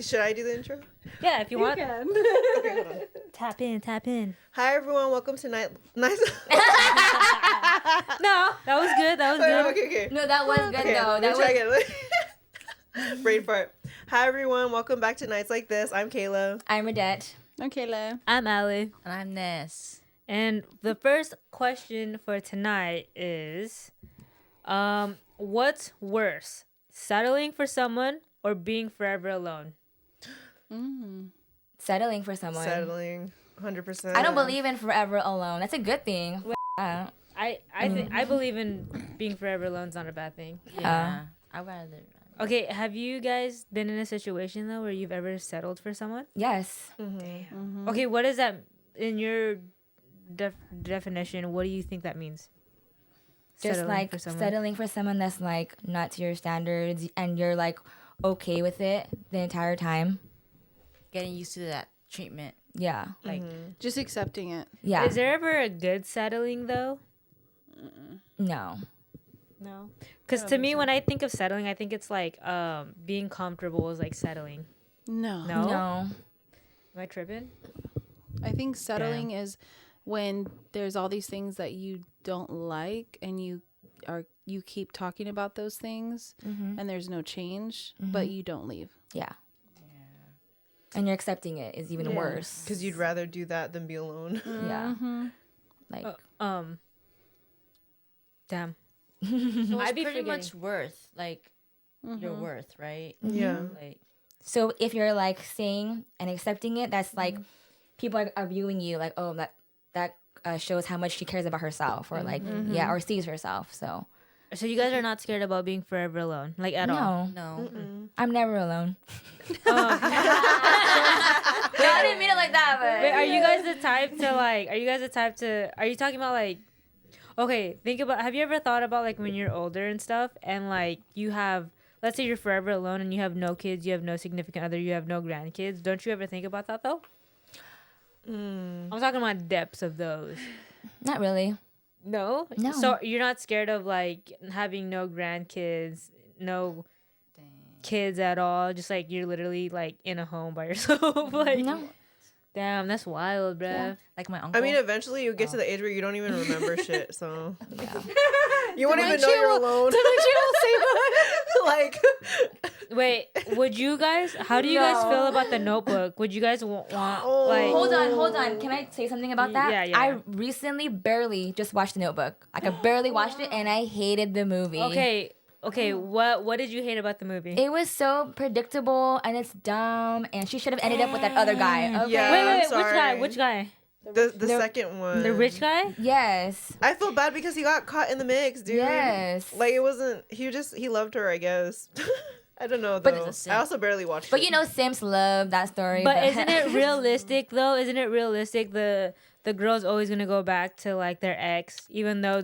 Should I do the intro? Yeah, if you want. can. Okay, hold on. Tap in. Hi everyone, welcome to Nice. No, that was good. Okay. No, that was good Okay, though. let me That try was. again. Brain fart. Hi everyone, welcome back to Nights Like This. I'm Kayla. I'm Radette. I'm Kayla. I'm Allie. And I'm Ness. And the first question for tonight is, what's worse, settling for someone or being forever alone? Settling for someone. Settling, 100%. I don't believe in forever alone. That's a good thing. I believe in being forever alone is not a bad thing. Yeah. I'd rather. Okay, have you guys been in a situation though where you've ever settled for someone? Yes. Mm-hmm. Okay, what is that in your definition? What do you think that means? Just Settling like for someone. settling for someone that's like not to your standards and you're like okay with it the entire time. Getting used to that treatment. Yeah. Like, Just accepting it. Yeah. Is there ever a good settling though? No. No. Because to me, when I think of settling, I think it's like being comfortable is like settling. No. No? No. Am I tripping? I think settling is when there's all these things that you don't like and you keep talking about those things and there's no change, but you don't leave. Yeah. And you're accepting it is even worse. Because you'd rather do that than be alone. Yeah. Like Damn. so I'd it's be pretty forgetting. much worth, like, your worth, right? Yeah. Like, so if you're like saying and accepting it, that's like people are viewing you like, oh, that shows how much she cares about herself or like or sees herself. So So you guys are not scared about being forever alone, like at all? no, no. I'm never alone. No, I didn't mean it like that, but Wait, are you guys the type to like? Are you talking about like? Okay, think about. Have you ever thought about like when you're older and stuff, and like you have, let's say you're forever alone and you have no kids, you have no significant other, you have no grandkids. Don't you ever think about that though? I'm talking about depths of those. not really. No. No. So you're not scared of like having no grandkids, no kids at all. Just like you're literally like in a home by yourself. Like No. Damn, that's wild, bruh. Like my uncle. I mean, eventually you get to the age where you don't even remember shit, so. Yeah. You won't even know you're alone. Like, Wait, would you guys? How do you guys feel about the Notebook? Would you guys want like? Hold on. Can I say something about that? Yeah. I recently barely just watched The Notebook. Like I barely watched it and I hated the movie. Okay. What did you hate about the movie? It was so predictable and it's dumb and she should have ended up with that other guy. Okay. Yeah. Wait, I'm sorry. which guy? the second one. The rich guy? Yes. I feel bad because he got caught in the mix, dude. Yes. Like, it wasn't. He loved her, I guess. I don't know, But though. it's a I also barely watched But it. you know, Sims love that story. But isn't it realistic though? Isn't it realistic the girl's always gonna go back to like their ex, even though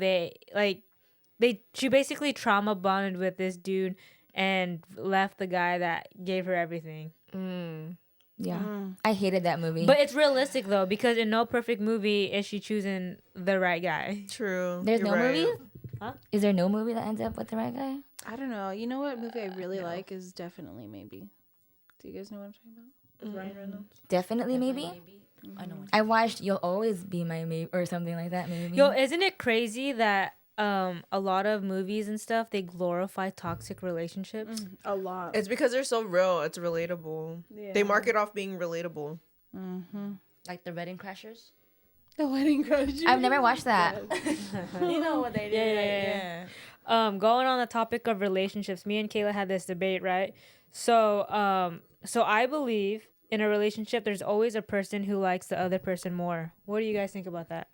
she basically trauma bonded with this dude and left the guy that gave her everything. Yeah. I hated that movie. But it's realistic though, because in no perfect movie is she choosing the right guy. True. There's You're no right. movie? Huh? Is there no movie that ends up with the right guy? I don't know. You know what movie I really like is Definitely Maybe. Do you guys know what I'm talking about? With Ryan Reynolds. Definitely, maybe. I know what I watched You'll Always Be My Maybe or something like that. Maybe. Yo, isn't it crazy that a lot of movies and stuff they glorify toxic relationships? A lot. It's because they're so real. It's relatable. Yeah. They market off being relatable. Like the Wedding Crashers. The Wedding Crash. I've never watched that. You know what they did. Yeah. Going on the topic of relationships, me and Kayla had this debate, right? So I believe in a relationship, there's always a person who likes the other person more. What do you guys think about that?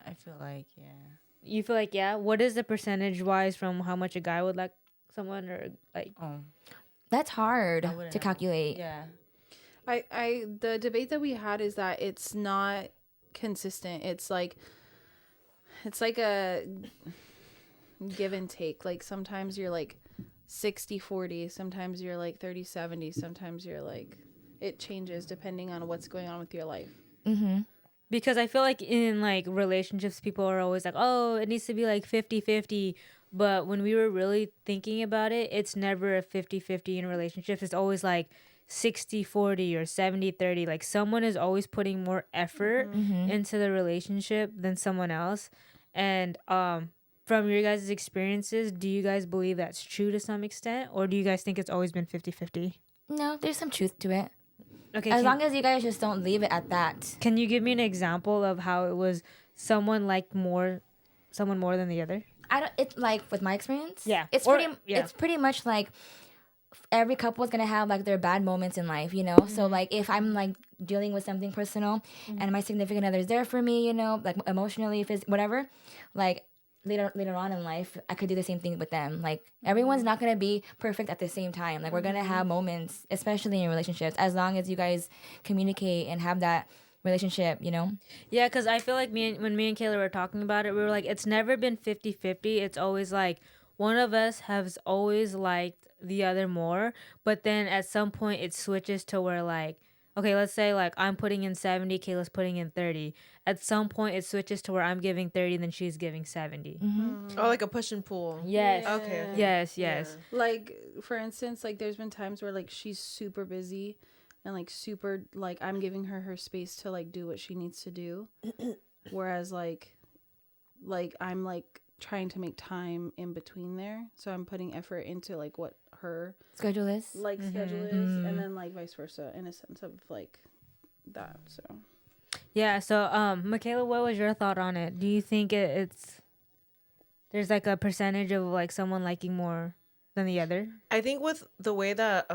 I feel like, yeah. You feel like, yeah? What is the percentage wise from how much a guy would like someone or like? Oh. That's hard wouldn't to have- calculate. Yeah. The debate that we had is that it's not consistent. It's like a give and take. Like sometimes you're like 60-40, sometimes you're like 30-70, sometimes you're like, it changes depending on what's going on with your life. Because I feel like in like relationships, people are always like, oh, it needs to be like 50-50. But when we were really thinking about it, it's never a 50-50 in relationships. It's always like 60-40 or 70-30. Like someone is always putting more effort into the relationship than someone else. And from your guys' experiences, do you guys believe that's true to some extent, or do you guys think it's always been 50-50? No, there's some truth to it. Okay, As long as you guys just don't leave it at that. can you give me an example of how it was someone liked someone more than the other? I don't. It's like with my experience. Yeah. It's Or- pretty. yeah. It's pretty much like every couple is gonna have like their bad moments in life, you know. So like if I'm like dealing with something personal, and my significant other is there for me, you know, like emotionally, whatever, like later on in life, I could do the same thing with them. Like everyone's not gonna be perfect at the same time. Like we're gonna have moments, especially in relationships, as long as you guys communicate and have that relationship, you know. Yeah, because I feel like when me and Kayla were talking about it, we were like, it's never been 50-50. It's always like one of us has always liked the other more, but then at some point it switches to where like, okay, let's say like I'm putting in 70, Kayla's putting in 30. At some point it switches to where I'm giving 30 and then she's giving 70. Oh, like a push and pull. Yes. Okay. Yes. Like for instance, like there's been times where like she's super busy and like super like I'm giving her space to like do what she needs to do, whereas like I'm like trying to make time in between there, so I'm putting effort into like what her Schedule is. like schedule is, and then like vice versa in a sense of like that. So Yeah. So, Makayla, what was your thought on it? Do you think it's there's like a percentage of like someone liking more than the other? I think with the way that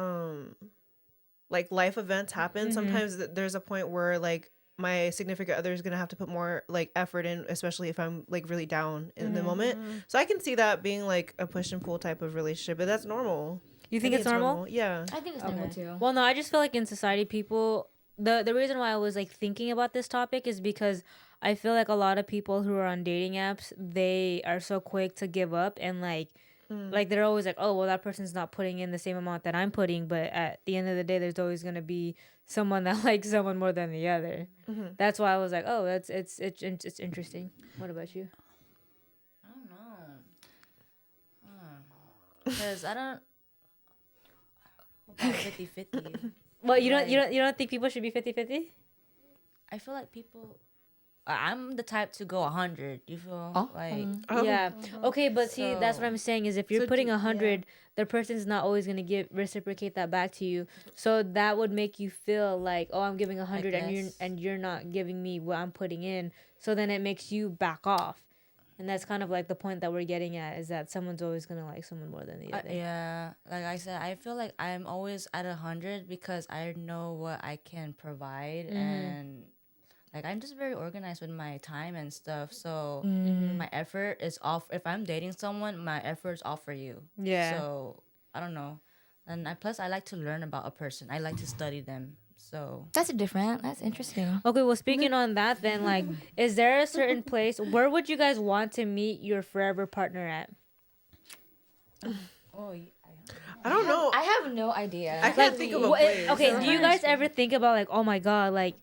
like life events happen, sometimes there's a point where like my significant other is gonna have to put more like effort in, especially if I'm like really down in the moment. So I can see that being like a push and pull type of relationship, but that's normal. You think it's normal? Yeah. I think it's normal too. Well, no, I just feel like in society, people, the reason why I was like thinking about this topic is because I feel like a lot of people who are on dating apps, they are so quick to give up and like they're always like, oh, well, that person's not putting in the same amount that I'm putting, but at the end of the day, there's always gonna be someone that likes someone more than the other. That's why I was like, oh, it's interesting. What about you? I don't know. Because I don't. About 50-50. Well, you don't think people should be 50-50? I feel like people. I'm the type to go 100. You feel like Yeah. Okay, but see, that's what I'm saying is if you're So putting do- 100, the person's not always gonna reciprocate that back to you. So that would make you feel like, oh, I'm giving 100 and you're not giving me what I'm putting in. So then it makes you back off. And that's kind of like the point that we're getting at is that someone's always gonna like someone more than the other. yeah, like I said, I feel like I'm always at 100 because I know what I can provide and. Like, I'm just very organized with my time and stuff. So, my effort is off. If I'm dating someone, my effort is all for you. Yeah. So, I don't know. And plus, I like to learn about a person. I like to study them. So, That's interesting. Okay, well, speaking on that, then, like, is there a certain place where would you guys want to meet your forever partner at? I don't know. I have no idea. I can't think of a place. Okay, do you guys ever think about like, oh my god, like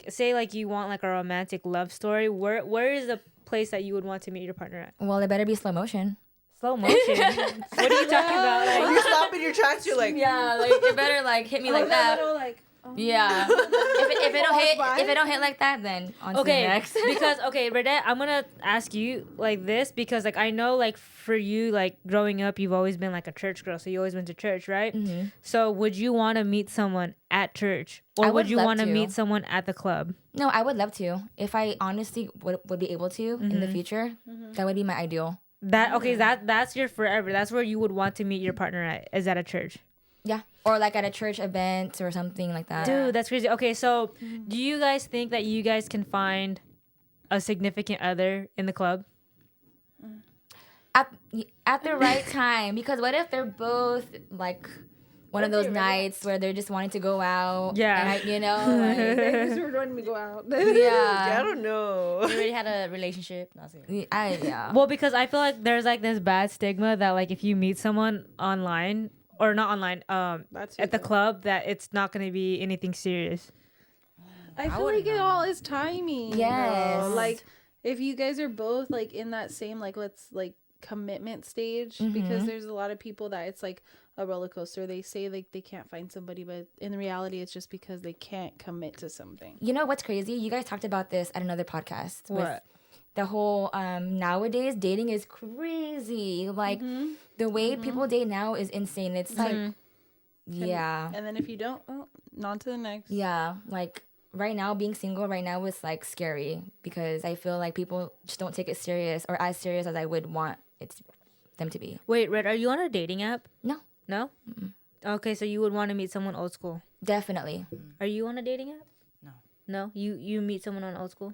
say like you want like a romantic love story? Where is the place that you would want to meet your partner at? Well, it better be slow motion. Slow motion. What are you talking about? Like, You're stopping your tracks. You're like, Yeah, like it better like hit me like that. little, like, Yeah. if it don't hit like that, then on to the okay, next. because okay, Radette, I'm gonna ask you like this because like I know like for you like growing up you've always been like a church girl, so you always went to church, right? So would you want to meet someone at church, or I would would you love want to to. meet someone at the club? No, I would love to. If I honestly would be able to in the future, that would be my ideal. That okay, that's your forever. That's where you would want to meet your partner at. Is at a church. Yeah. Or like at a church event or something like that. Dude, that's crazy. Okay, so do you guys think that you guys can find a significant other in the club? At the right time, because what if they're both like one of those nights where they're just wanting to go out? Yeah. And like, they just were wanting to go out. I yeah. don't know. you already had a relationship. No, I'm saying. Yeah. Well, because I feel like there's like this bad stigma that like if you meet someone online or not online, That's at the it. club, that it's not gonna be anything serious. I feel like it all is timing. Yes. Though. Like if you guys are both like in that same like let's like commitment stage, because there's a lot of people that it's like, a roller coaster. They say like they can't find somebody, but in reality, it's just because they can't commit to something. You know what's crazy? You guys talked about this at another podcast. What? With the whole nowadays dating is crazy. Like the way people date now is insane. It's like, yeah. And then if you don't, on to the next. Yeah, like right now being single right now is like scary because I feel like people just don't take it serious or as serious as I would want it them to be. Wait, Red, are you on a dating app? No, No? Okay, so you would want to meet someone old school. definitely. Are you on a dating app? No. No? You meet someone on old school?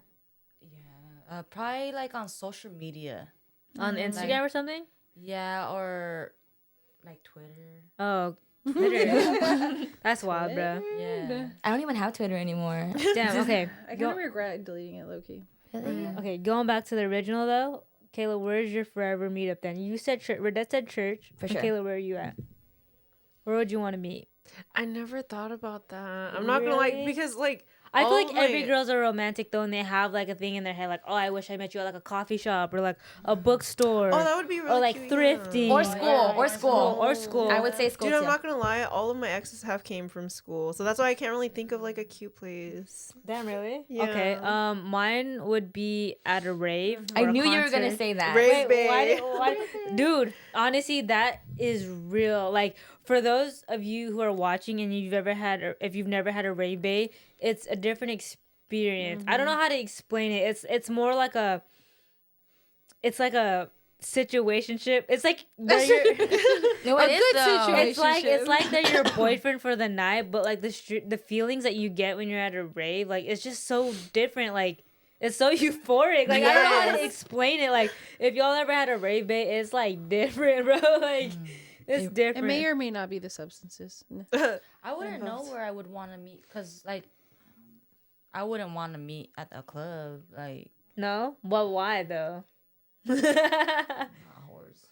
Yeah. Probably like on social media. On Instagram or something? Yeah, or like Twitter. Oh, Twitter. That's wild, bro. Yeah. I don't even have Twitter anymore. Damn, okay. I kind of regret deleting it, low-key. Okay, going back to the original though, Kayla, where's your forever meetup then? You said church. Radette said church. For And sure. Kayla, where are you at? Where would you want to meet? I never thought about that. I'm not gonna like Really? because like I feel all like of every my- girl's a romantic though, and they have like a thing in their head, like, oh, I wish I met you at like a coffee shop or like a bookstore. Oh, that would be really or like cute, thrifting. Or school, or school. Or school. I would say school Dude, I'm too. not gonna lie. All of my exes have came from school, so that's why I can't really think of like a cute place. Damn, really? Yeah. Okay. Mine would be at a rave. I or a knew you were gonna concert. say that. Rave Wait, Bay. why, dude, honestly, that is real. Like, for those of you who are watching and if you've never had a rave bay, it's a different experience. I don't know how to explain it. It's more like it's like a situationship. It's like where you're, No, A it is good though. situation. it's like they're your boyfriend for the night, but like the feelings that you get when you're at a rave, like it's just so different. Like it's so euphoric. Like I don't know how to explain it. Like if y'all ever had a rave bay, it's like different, bro. Like it's It different. may or may not be the substances. I wouldn't know where I would want to meet because, like, I wouldn't want to meet at a club. Like, No? Well, why though? a horse.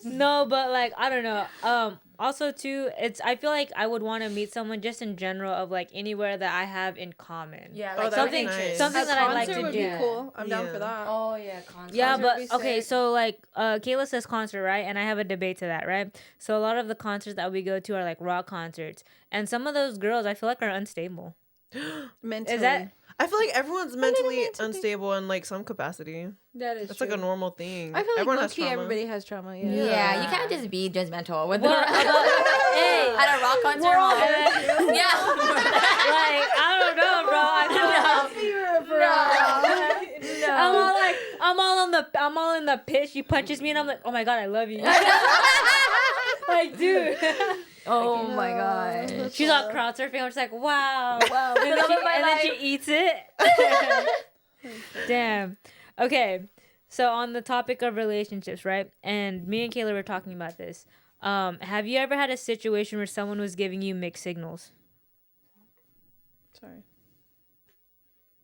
No, but like I don't know. Also too, I feel like I would want to meet someone just in general of like anywhere that I have in common. Yeah, Oh, like that would be something nice. something A that I like concert to would do. be cool. I'm down Yeah. for that. Oh, yeah, concert. Yeah, Concert but would be okay, sick. so like Kayla says concert, right? And I have a debate to that, right? So a lot of the concerts that we go to are like rock concerts, and some of those girls I feel like are unstable. Mentally. Is that I feel like everyone's mentally mentally. unstable in like some capacity. that is That's true. like a normal thing. I feel like everyone has low-key trauma. everybody has trauma. Yeah. Yeah, you can't just be judgmental with well, hey, at a rock concert. well, Yeah. like I don't know, bro. I'm all in the pit. She punches me and I'm like, oh my god, I love you. Like, dude. Oh my god. She's all crowd surfing. I'm just like, wow. Wow. And then she eats it. Damn. Okay. So on the topic of relationships, right? And me and Kayla were talking about this. Have you ever had a situation where someone was giving you mixed signals? Sorry.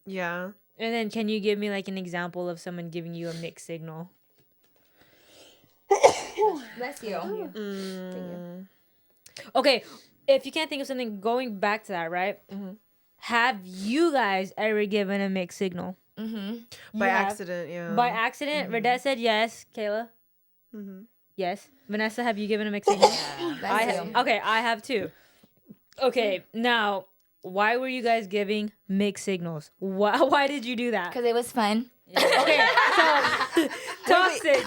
Yeah. And then can you give me like an example of someone giving you a mixed signal? Bless you. Okay, if you can't think of something, going back to that, right? Have you guys ever given a mixed signal? By have. accident, yeah. By accident? Radette said yes. Kayla? Yes. Vanessa, have you given a mixed signal? Bless you. Okay, I have too. Okay, now, why were you guys giving mixed signals? Why did you do that? Because it was fun. Okay, so toxic.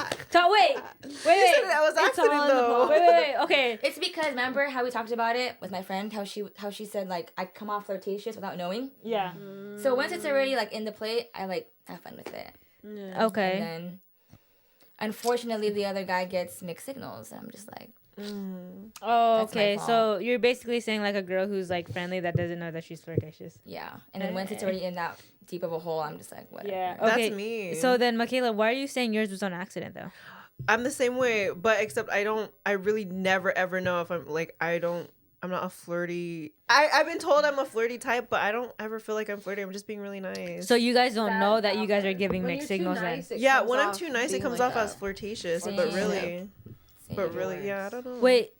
Wait. That was accident though. Wait. Okay. It's because remember how we talked about it with my friend, how she said like I come off flirtatious without knowing. Yeah. So once it's already like in the play, I like have fun with it. Okay. And then unfortunately the other guy gets mixed signals and I'm just like Oh, That's my okay. fault. So you're basically saying like a girl who's like friendly that doesn't know that she's flirtatious. yeah. And then once it's already in that deep of a hole, I'm just like whatever. Yeah. That's Okay. me. So then, Makayla, why are you saying yours was on accident though? I'm the same way, but except I really never ever know if I'm not a flirty. I've been told I'm a flirty type, but I don't ever feel like I'm flirty. I'm just being really nice. So you guys don't know that you guys are giving When mixed you're too signals nice, then? it yeah, comes when I'm off too nice, it being comes like off as that. flirtatious, Same. but really, Same. yeah, I don't know. Wait,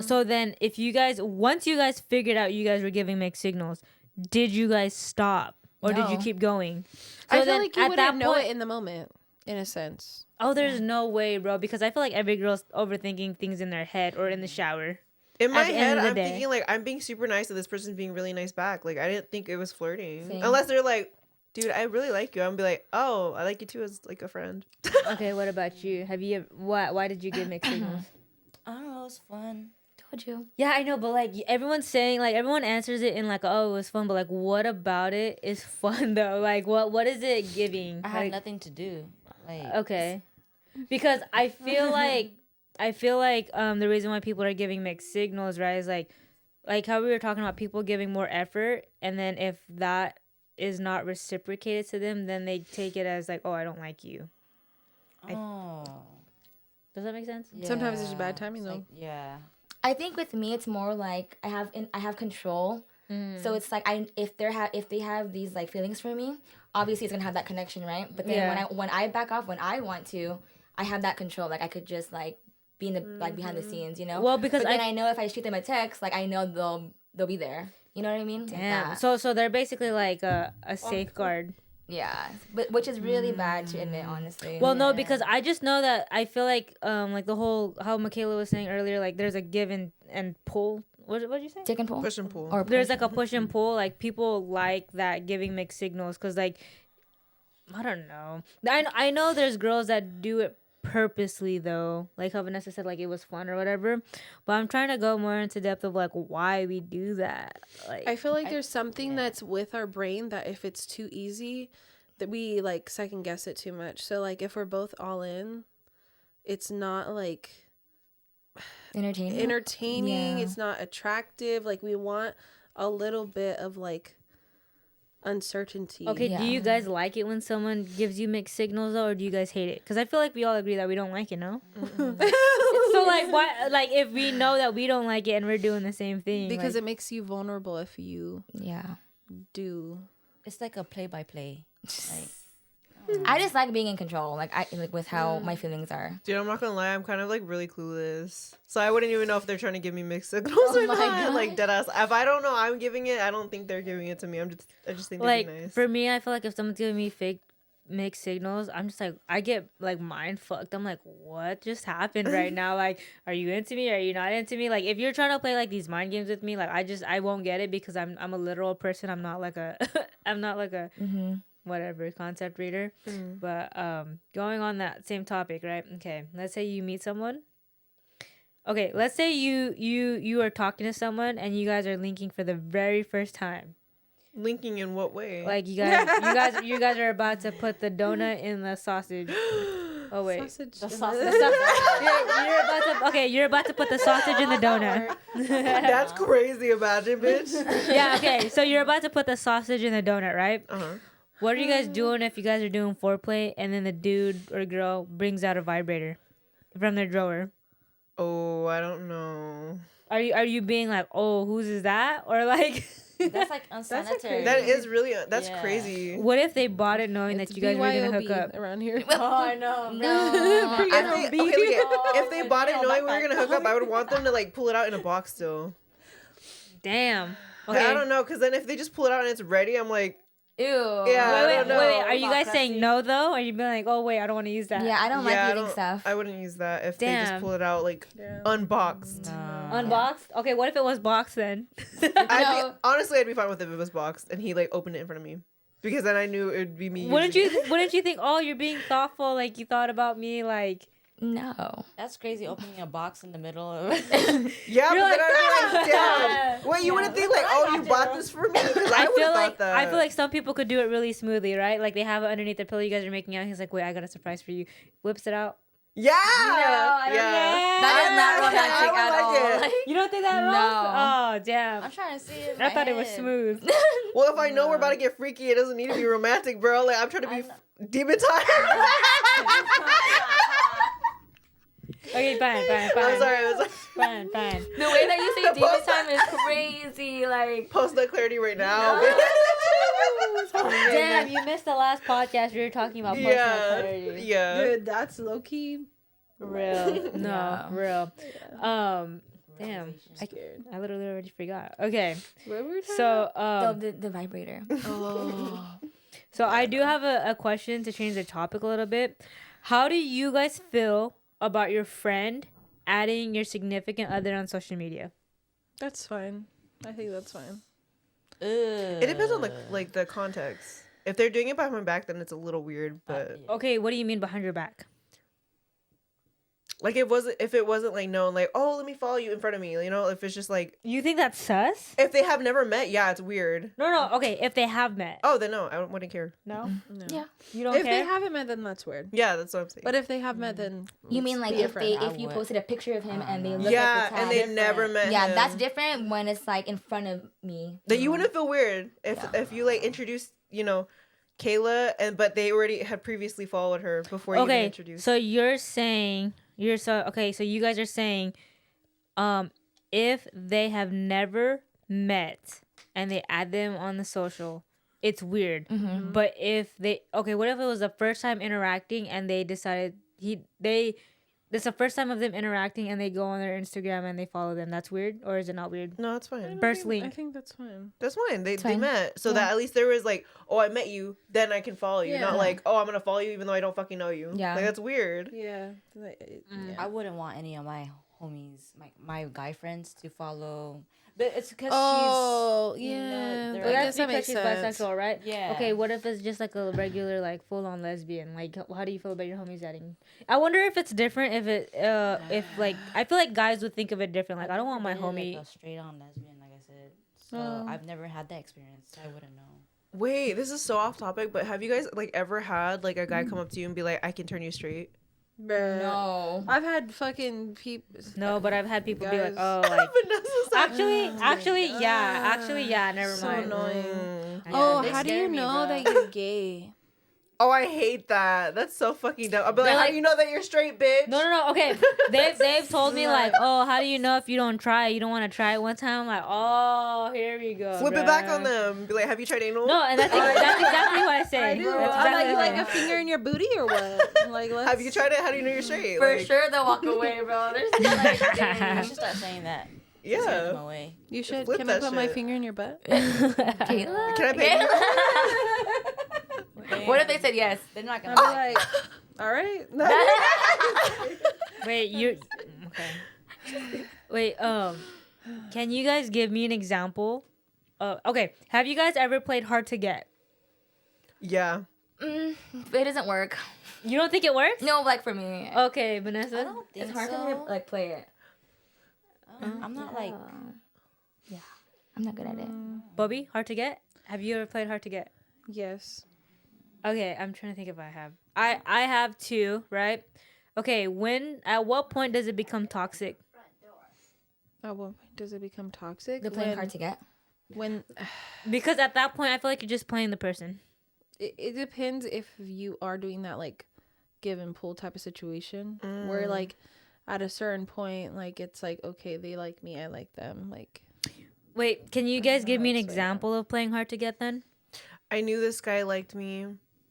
so then if you guys, once you guys figured out you guys were giving mixed signals, did you guys stop? Or did you No. keep going? I So feel then like you at that wouldn't know point- it in the moment, in a sense. Oh, there's no way, bro. Because I feel like every girl's overthinking things in their head or in the shower. In my At the end head, of the I'm day. thinking like I'm being super nice and this person's being really nice back. Like I didn't think it was flirting. Same. Unless they're like, dude, I really like you. I'm gonna be like, oh, I like you too as like a friend. Okay, what about you? Have you? Why did you give mixed signals? I don't know. It was fun. Told you. Yeah, I know, but like everyone's saying, like everyone answers it in like, oh, it was fun, but like, what about it is fun though? Like, what is it giving? I had Like, nothing to do. Like, okay, because I feel like the reason why people are giving mixed signals, right, is like how we were talking about people giving more effort, and then if that is not reciprocated to them, then they take it as like, oh, I don't like you. oh. Does that make sense? Sometimes it's just bad Yeah. timing, It's though. like, yeah. I think with me, it's more like I have control. So it's like if they have these like feelings for me, obviously it's gonna have that connection, right? But then Yeah. when I back off when I want to, I have that control. Like I could just like be in the like behind the scenes, you know. Well, because but then I know if I shoot them a text, like I know they'll be there. You know what I mean? Like damn. that. So they're basically like a safeguard. Yeah, but which is really bad to admit, honestly. Well, no, because I just know that I feel like the whole how Makayla was saying earlier, like there's a give and pull. What did you say? Take and pull. Push and pull. Or There's like a push and pull. Like people like that giving mixed signals because like I don't know. I know there's girls that do it purposely though, like how Vanessa said, like it was fun or whatever. But I'm trying to go more into depth of like why we do that. Like I feel like there's something that's with our brain that if it's too easy, that we like second guess it too much. So like if we're both all in, it's not like entertaining. Yeah. It's not attractive. Like we want a little bit of like uncertainty. okay, Yeah. do you guys like it when someone gives you mixed signals though, or do you guys hate it? Because I feel like we all agree that we don't like it, no? So like why? Like if we know that we don't like it and we're doing the same thing, Because like, it makes you vulnerable if you Yeah. do. It's like a play-by-play. Like, I just like being in control, like I like with how my feelings are. Dude, I'm not gonna lie, I'm kind of like really clueless. So I wouldn't even know if they're trying to give me mixed signals or my not. God. Like deadass. If I don't know I'm giving it, I don't think they're giving it to me. I just think like they're nice. for me, I feel like if someone's giving me fake mixed signals, I'm just like I get like mind fucked. I'm like, what just happened right now? Like, are you into me? Are you not into me? Like, if you're trying to play like these mind games with me, like I won't get it because I'm a literal person. I'm not like a I'm not like a whatever concept reader. But going on that same topic, right? Okay, let's say you meet someone. Okay, let's say you are talking to someone and you guys are linking for the very first time. Linking in what way? Like you guys are about to put the donut in the sausage. Oh wait, Sausage. you're about to put the sausage in the donut. That's crazy. Imagine, bitch. Yeah, okay. So you're about to put the sausage in the donut, right? Uh-huh. What are you guys doing if you guys are doing foreplay and then the dude or girl brings out a vibrator from their drawer? Oh, I don't know. Are you being like, oh, whose is that? Or like, that's like unsanitary. That is really that's Yeah. crazy. what if they bought it knowing that you guys were gonna hook BYOB up? around here. Oh, I know. If they bought it knowing we were gonna hook up, I would want them to like pull it out in a box still. Damn. Okay. Okay. I don't know, because then if they just pull it out and it's ready, I'm like, Ew. Yeah. I Wait, don't know. Are you guys saying no though? Or are you being like, oh wait, I don't want to use that? Yeah, I don't yeah, like eating stuff. I wouldn't use that if they Damn. just pull it out like unboxed. Unboxed? Okay, what if it was boxed then? Honestly, I'd be fine with it if it was boxed and he like opened it in front of me, because then I knew it would be me. Wouldn't using you think, oh, you're being thoughtful, like you thought about me, like No. That's crazy, opening a box in the middle of it. Yeah, but You're then like, I'd be like, damn. Wait, you wouldn't think like, oh, you bought this for me? Because I would have thought that. I feel like some people could do it really smoothly, right? Like they have it underneath their pillow, you guys are making out, he's like, wait, I got a surprise for you. Whips it out. Yeah. I don't- That is not romantic I at would all. like it. Like, You don't think that No. wrong? Oh, damn. I'm trying to see it. I thought it was smooth. Well, if I know we're about to get freaky, it doesn't need to be romantic, bro. Like I'm trying to be demon time. Okay, fine. I'm sorry. I was like, Fine. the way that you say The demon post- time is crazy. Like, post nut clarity right now. Damn, you missed the last podcast we were talking about post-nut Yeah. clarity. Yeah. Dude, that's low key. Real. No, Yeah. real. Damn. I literally already forgot. Okay. What were we talking So, the vibrator. Oh. so I do have a question to change the topic a little bit. How do you guys feel about your friend adding your significant other on social media? That's fine. I think that's fine. It depends on the context. If they're doing it behind my back, then it's a little weird. But Okay, what do you mean behind your back? like if it wasn't like known, like, oh, let me follow you in front of me, you know, if it's just like You think that's sus? if they have never met, yeah, it's weird. No. Okay, if they have met. Oh, then no, I wouldn't care. No? No. Yeah. You don't If care? they haven't met, then that's weird. Yeah, that's what I'm saying. But if they have met, then You mean like be a if friend. if you posted a picture of him and they look yeah, at the and tab. they never met Yeah, him. that's different when it's like in front of me. That you wouldn't feel weird if you like introduced, you know, Kayla, but they already had previously followed her before you even Okay, introduced. so you're saying so you guys are saying, if they have never met and they add them on the social, it's weird. But if what if it was the first time interacting and they decided this is the first time of them interacting and they go on their Instagram and they follow them? That's weird, or is it not weird? No, it's fine. First link. I think that's fine. That's fine. They fine. met, so that at least there was like, oh, I met you, then I can follow you. Yeah. Not like, oh, I'm gonna follow you even though I don't fucking know you. Yeah. Like that's weird. Yeah. I wouldn't want any of my homies, my guy friends, to follow. But it's because Oh, she's, you yeah. know, they're I But like- guess that's that because makes she's sense. bisexual, right? Yeah. Okay, what if it's just like a regular, like full on lesbian? Like, how do you feel about your homies dating? I wonder if it's different. If like, I feel like guys would think of it different. Like, I don't want my dated, homie. like a straight on lesbian, like I said. So Oh. I've never had that experience. So I wouldn't know. Wait, this is so off topic, but have you guys like ever had like a guy come up to you and be like, I can turn you straight? No. I've had fucking people. No, but I've had people be like, Guys. oh, like Vanessa's actually, yeah, never So mind. annoying. Yeah, Oh, they how do scare you me, know bro. that you're gay? Oh, I hate that. That's so fucking dumb. I'll be like, They're how like- do you know that you're straight, bitch? No. Okay, they've told me like, oh, how do you know if you don't try it? You don't want to try it one time. I'm like, oh, here we go. Flip it back bruh. on them. Be like, have you tried anal? No, and that's exactly what I say. I do. That's I'm exactly like, you what I like a say. finger in your booty or what? Like, let's... Have you tried it? How do you know you're straight? For Like, sure they'll walk away, bro. There's I should start saying that. Yeah. Scares them away. You should. Flip Can I that put my shit. finger in your butt? Kayla. Can I pay you? What if they said yes? They're not I'd gonna. be like, all right. Wait, you okay? Wait, can you guys give me an example? Okay, have you guys ever played Hard to Get? Yeah. It doesn't work. You don't think it works? No, like for me. Okay, Vanessa. I don't think It's hard so. for me to like play it. I'm not like. I'm not good at it. Bobby, Hard to Get? Have you ever played Hard to Get? Yes. Okay, I'm trying to think if I have. I have two, right? Okay, at what point does it become toxic? At what point does it become toxic? They're playing hard to get. When Because at that point, I feel like you're just playing the person. it depends if you are doing that like give and pull type of situation where like at a certain point like it's like okay, they like me, I like them, like. Wait, can you guys give me an I'd say that. example of playing Hard to Get then? I knew this guy liked me,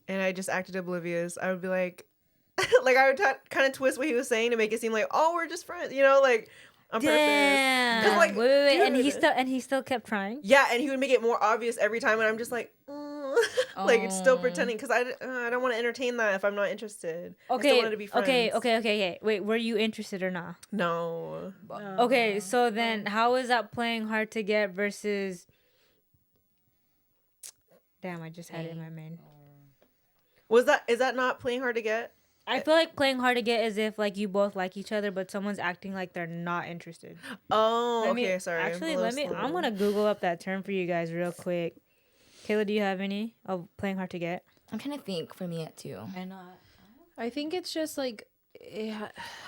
and I just acted oblivious. I would be like, like I would kind of twist what he was saying to make it seem like, oh, we're just friends, you know, like on purpose. Damn. 'Cause, like, wait, and dude. he still kept trying. Yeah, and he would make it more obvious every time, and I'm just like, like it's still Oh. pretending because I don't want to entertain that if I'm not interested. I still Okay, wanted to be friends. okay. Wait, were you interested or not? No. Okay, so then how is that playing Hard to Get versus? Damn, I just had it in my mind. Is that not playing hard to get? I feel like playing Hard to Get is if like you both like each other, but someone's acting like they're not interested. Oh, Let me- okay, sorry. Actually, I'm a little slow. I'm gonna Google up that term for you guys real quick. Kayla, do you have any of playing Hard to Get? I'm trying to think for me too. I know. I think it's just like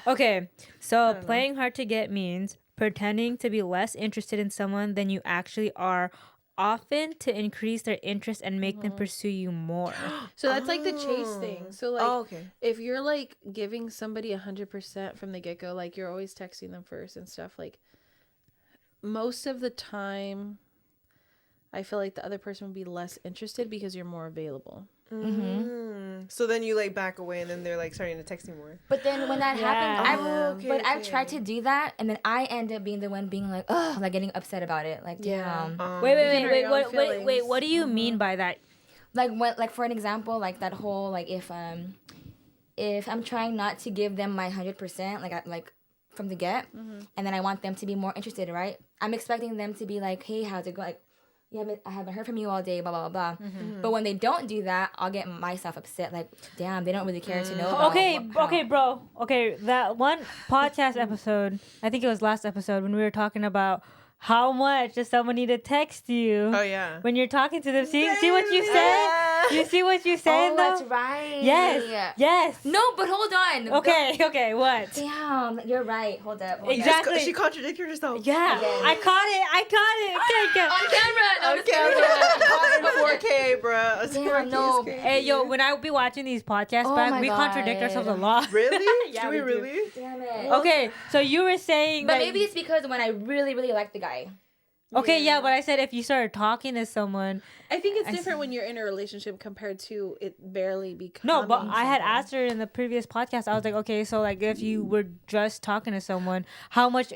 Okay, so playing Hard to Get means pretending to be less interested in someone than you actually are, often to increase their interest and make them pursue you more. so that's like the chase thing. So like Oh, okay. if you're like giving somebody 100% from the get-go, like you're always texting them first and stuff, like most of the time I feel like the other person would be less interested because you're more available. So then you like back away, and then they're like starting to text you more. But then when that Yeah. happens, okay, but I've okay. tried to do that, and then I end up being the one being like, oh, like getting upset about it. Like, Yeah. damn. Wait, Hindering your own wait. What do you feelings. mean by that? Like what? Like for an example, like that whole like if if I'm trying not to give them my 100%, like from the get, and then I want them to be more interested, right? I'm expecting them to be like, hey, how's it going? Like, I haven't heard from you all day, blah, blah, blah, blah. But when they don't do that, I'll get myself upset. Like, damn, they don't really care to know about Okay, bro. Okay, that one podcast episode, I think it was last episode, when we were talking about how much does someone need to text you Oh, yeah. when you're talking to them. See what you said? You see what you said, Oh, though? that's right. Yes. No, but hold on. Okay, what? Damn, you're right. Hold up. Exactly. She contradicted herself. Yeah, Again. I caught it. Okay. On camera. No, On just kidding. camera. Caught in 4K, bro. Damn, no. Hey, yo, when I be watching these podcasts Oh back, my we contradict God. ourselves a lot. Really? Yeah, do we we do. really? Damn it. Okay, so you were saying But that... maybe it's because when I really, really like the guy. Okay, yeah, but I said if you started talking to someone... I think it's different when you're in a relationship compared to it barely becoming. No, but I had something. asked her in the previous podcast. I was like, okay, so like if you were just talking to someone, how much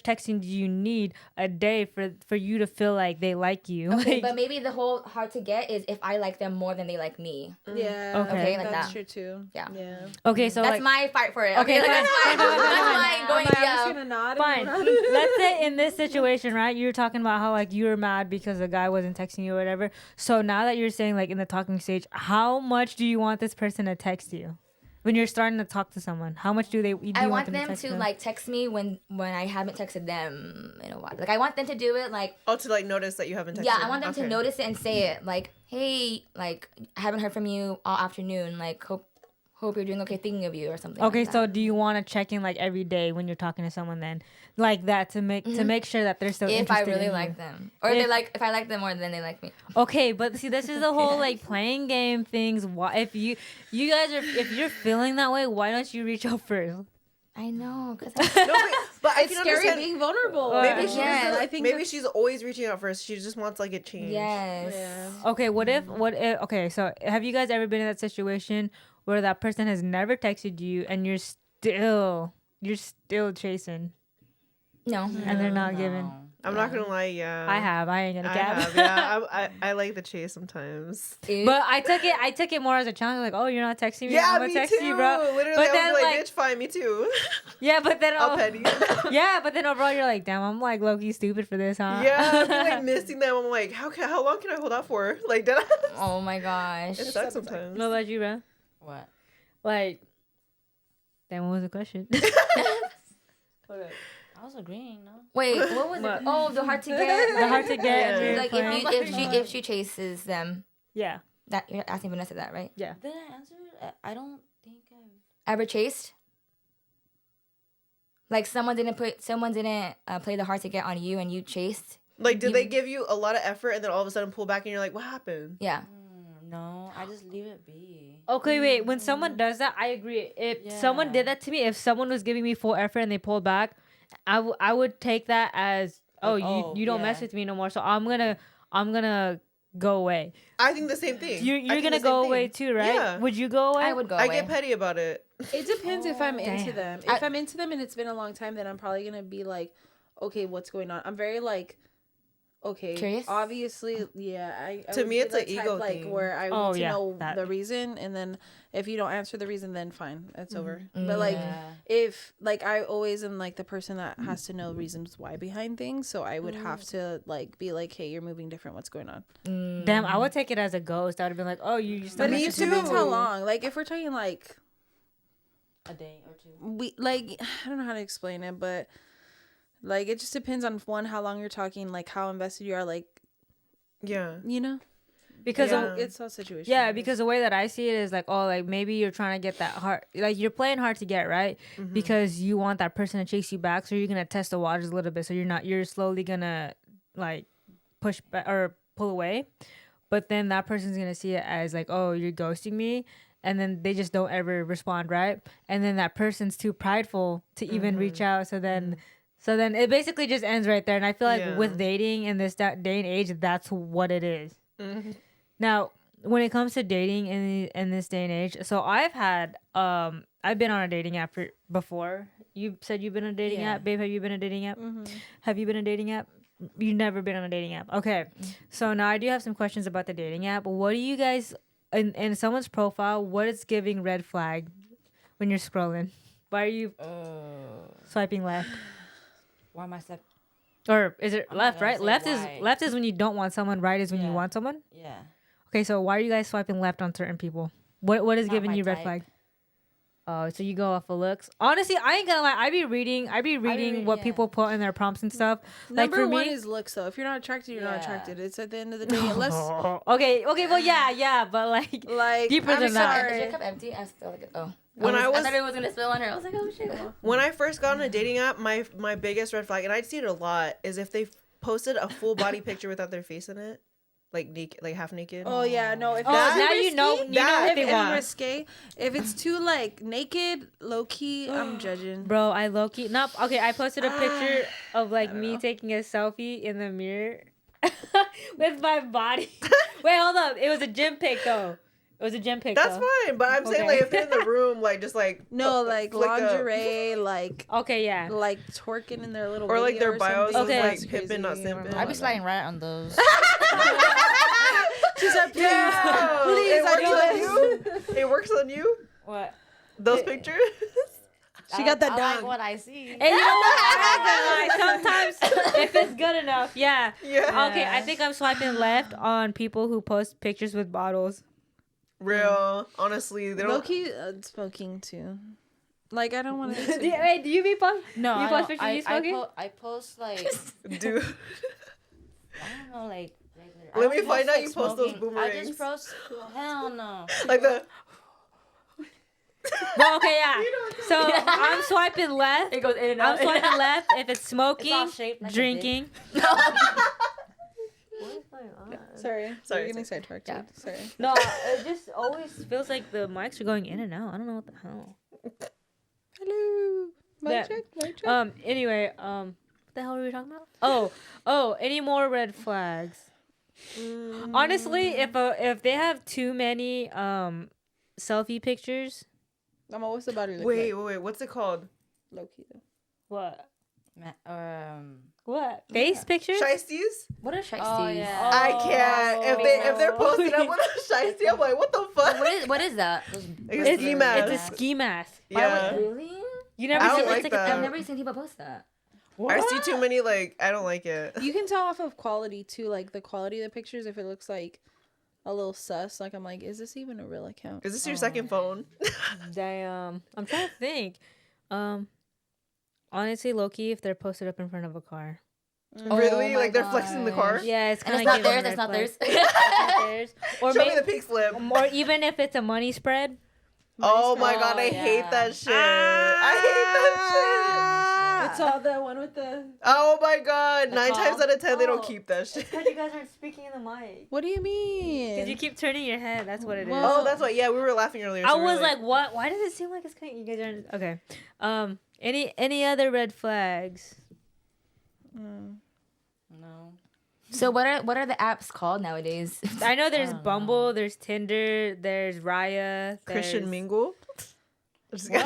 texting do you need a day for you to feel like they like you? Okay, Like, but maybe the whole hard to get is if I like them more than they like me. Yeah. Okay. like that's that. true too. Yeah. Yeah. okay, so That's like, my fight for it. Okay, Okay, like, fine, that's fine, my fine, going. I'm Yeah. just gonna nod. fine. Let's say in this situation, right? You were talking about how like you were mad because the guy wasn't texting you or whatever. So now that you're saying like in the talking stage, how much do you want this person to text you? When you're starting to talk to someone, how much do you I want want them to like text me when I haven't texted them in a while. Like I want them to do it like Oh, to like notice that you haven't texted. yeah, I want them Okay. to notice it and say it like, hey, like I haven't heard from you all afternoon. Like hope you're doing okay, thinking of you or something. Okay, like so that. do you want to check in like every day when you're talking to someone then, like that to make sure that they're still if I interested really in like you? them, or If- if I like them more than they like me. Okay, but see, this is the whole like playing game things. Why, if you guys are, if you're feeling that way, why don't you reach out first? I know, cause No, but I It's can scary understand. being vulnerable. Maybe Yes. she's I think maybe that's- she's always reaching out first. She just wants like a change. yes. Yeah. Okay, what if? Okay, so have you guys ever been in that situation where that person has never texted you and you're still chasing No. and they're not giving? I'm not gonna lie. Yeah, I have. I ain't gonna I cap. have. Yeah, I like the chase sometimes. But I took it more as a challenge. Like, oh, you're not texting me. Yeah, I'm gonna me text too. you, bro. Literally, But I then, was like, like- bitch, fine, me too. Yeah, but then I'll petty. yeah, but then overall you're like, damn, I'm like low-key stupid for this, huh? Yeah, I've been like missing them. I'm like, how long can I hold out for? Like, did I? Oh my gosh. It sucks sometimes. What about you, bro? What? Like, then what was the question? I was agreeing, no? Wait, what was What? it? Oh, the hard to get. The hard to get. Yeah. and you're Like playing- if she chases them, yeah. that you're asking Vanessa that, right? Did I answer it? I don't think I've... Ever chased? Like someone didn't play the hard to get on you and you chased. Like, did they give you a lot of effort and then all of a sudden pull back and you're like, what happened? Yeah. No, I just leave it be. Okay, wait. When someone does that, I agree. If someone Yeah. did that to me, if someone was giving me full effort and they pulled back, I would take that as, oh, Like, you don't mess yeah. with me no more. So I'm gonna go away. I think the same thing. You're I think gonna the same go thing. away too, right? Yeah. Would you go away? I would go I away. get petty about it. It depends if I'm into damn. them. I- If I'm into them and it's been a long time, then I'm probably gonna be like, okay, what's going on? I'm very like, okay, Curious? obviously, yeah. I To would me, be it's the an type, ego like thing. where I Oh, need to yeah, know that. the reason, and then if you don't answer the reason, then fine, it's over. Mm, But like, Yeah. if like I always am like the person that has to know reasons why behind things, so I would have to like be like, hey, you're moving different. What's going on? Damn, I would take it as a ghost. I would have been like, oh, you just. But don't it mess just with me. depends how long. Like if we're talking like A day or two. we like I don't know how to explain it, but like it just depends on one how long you're talking, like how invested you are, like Yeah. you know, Because Yeah. it's all situational. yeah, because the way that I see it is like, oh, like maybe you're trying to get that hard, like you're playing hard to get, right? Because you want that person to chase you back, so you're gonna test the waters a little bit. So you're slowly gonna like push back or pull away, but then that person's gonna see it as like, oh, you're ghosting me, and then they just don't ever respond, right? And then that person's too prideful to even reach out, so then. So then it basically just ends right there. And I feel like Yeah. with dating in this day and age, that's what it is. Mhm. Now, when it comes to dating in this day and age, so I've been on a dating app before. You said you've been on a dating Yeah. app, babe. Have you been on a dating app? Mm-hmm. Have you been on a dating app? You've never been on a dating app. Okay, so now I do have some questions about the dating app. What do you guys in someone's profile, what is giving red flag when you're scrolling? Why are you swiping left? Why am I step? Or is it I'm not left, gonna right? say Left why. is when you don't want someone, right is when you Yeah. want someone? Yeah. Okay, so why are you guys swiping left on certain people? What is Not giving my you red type. flag? Oh, so you go off of looks. Honestly, I ain't gonna lie. I be reading what yeah. people put in their prompts and stuff. Like Number for one me, is looks, though. If you're not attracted, you're not Yeah. attracted. It's at the end of the day, unless okay, well, yeah, but like, like Deeper I'm than that. Is your sorry. cup empty? I still like it. Oh. When I I was thought it was gonna spill on her. I was like, oh shit. when I first got on a dating app, my biggest red flag, and I'd see it a lot, is if they posted a full body picture without their face in it, like naked, like half naked. Oh yeah, no. If oh, it's too now risky, you know what if they it's want, risque, if it's too like naked, low key, I'm judging. bro. I low key not okay. I posted a picture of like me taking a selfie in the mirror with my body. Wait, hold up. It was a gym pic though. It was a gym pic. That's though. fine, but I'm saying Okay. like if they're in the room, like just like No, like flick the- lingerie, like Okay, yeah. twerking in their little or like video their bios something. Okay. is like pimpin', not simpin'. I'd be sliding right on those. She said, please, Yeah. please, It I works need on this. you. It works on you. What? Those pictures. She got that I done. like what I see. And you know what? I ain't gonna lie. Sometimes if it's good enough, yeah. Yeah. Okay, I think I'm swiping left on people who post pictures with bottles. Real. Honestly, they Low don't. key smoking too. Like I don't want to. Wait, do you be post? No, You I post don't- pictures you smoking? I post like Dude. I don't know like. regular- I Let don't me find out like, you post those smoking. I boomerangs. just post. Hell no. Like the. Well, okay, yeah. So I'm swiping left. It goes in and I'm out. swiping left if it's It's smoking, all shaped like a drinking. Sorry, Sorry, you're getting sidetracked. Yeah. Sorry. No, it just always feels like the mics are going in and out. I don't know what the hell. Hello. Mic Yeah. check. Mic check. Anyway, what the hell were we talking about? Oh, any more red flags? Honestly, if they have too many selfie pictures, Mama, what's the body look Wait, like? what's it called? Low key though. what? What? Face pictures? Shiesties? What are shiesties? Oh yeah. I can't. If they're posting up with a shiesty, I'm like, what the fuck? What is that? Like a ski mask. It's a ski mask. Yeah. Really? You never I don't seen like it's that. I've never seen people post that. I see too many, like, I don't like it. You can tell off of quality too, like the quality of the pictures. If it looks like a little sus, like I'm like, is this even a real account? Is this your second phone? Damn. I'm trying to think. Honestly, low-key, if they're posted up in front of a car. Really? my Like they're flexing the car? Yeah, it's And kind it's of not theirs. It's not theirs. theirs. Or, Show me the pink slip. or even if it's a money spread. Oh my god, I yeah. hate that shit. I hate that shit. It's all the one with the. Oh my god, 9 call? times out of 10 they don't Oh. keep that shit. Because you guys aren't speaking in the mic. What do you mean? Because you keep turning your head. That's what it is. Well, Oh, that's why. Yeah, we were laughing earlier. I so we were was like, what? Why does it seem like it's kind of, you guys aren't okay? Any other red flags? No. So what are the apps called nowadays? I know there's Bumble, there's Tinder, there's Raya, Christian there's- Mingle. Just That's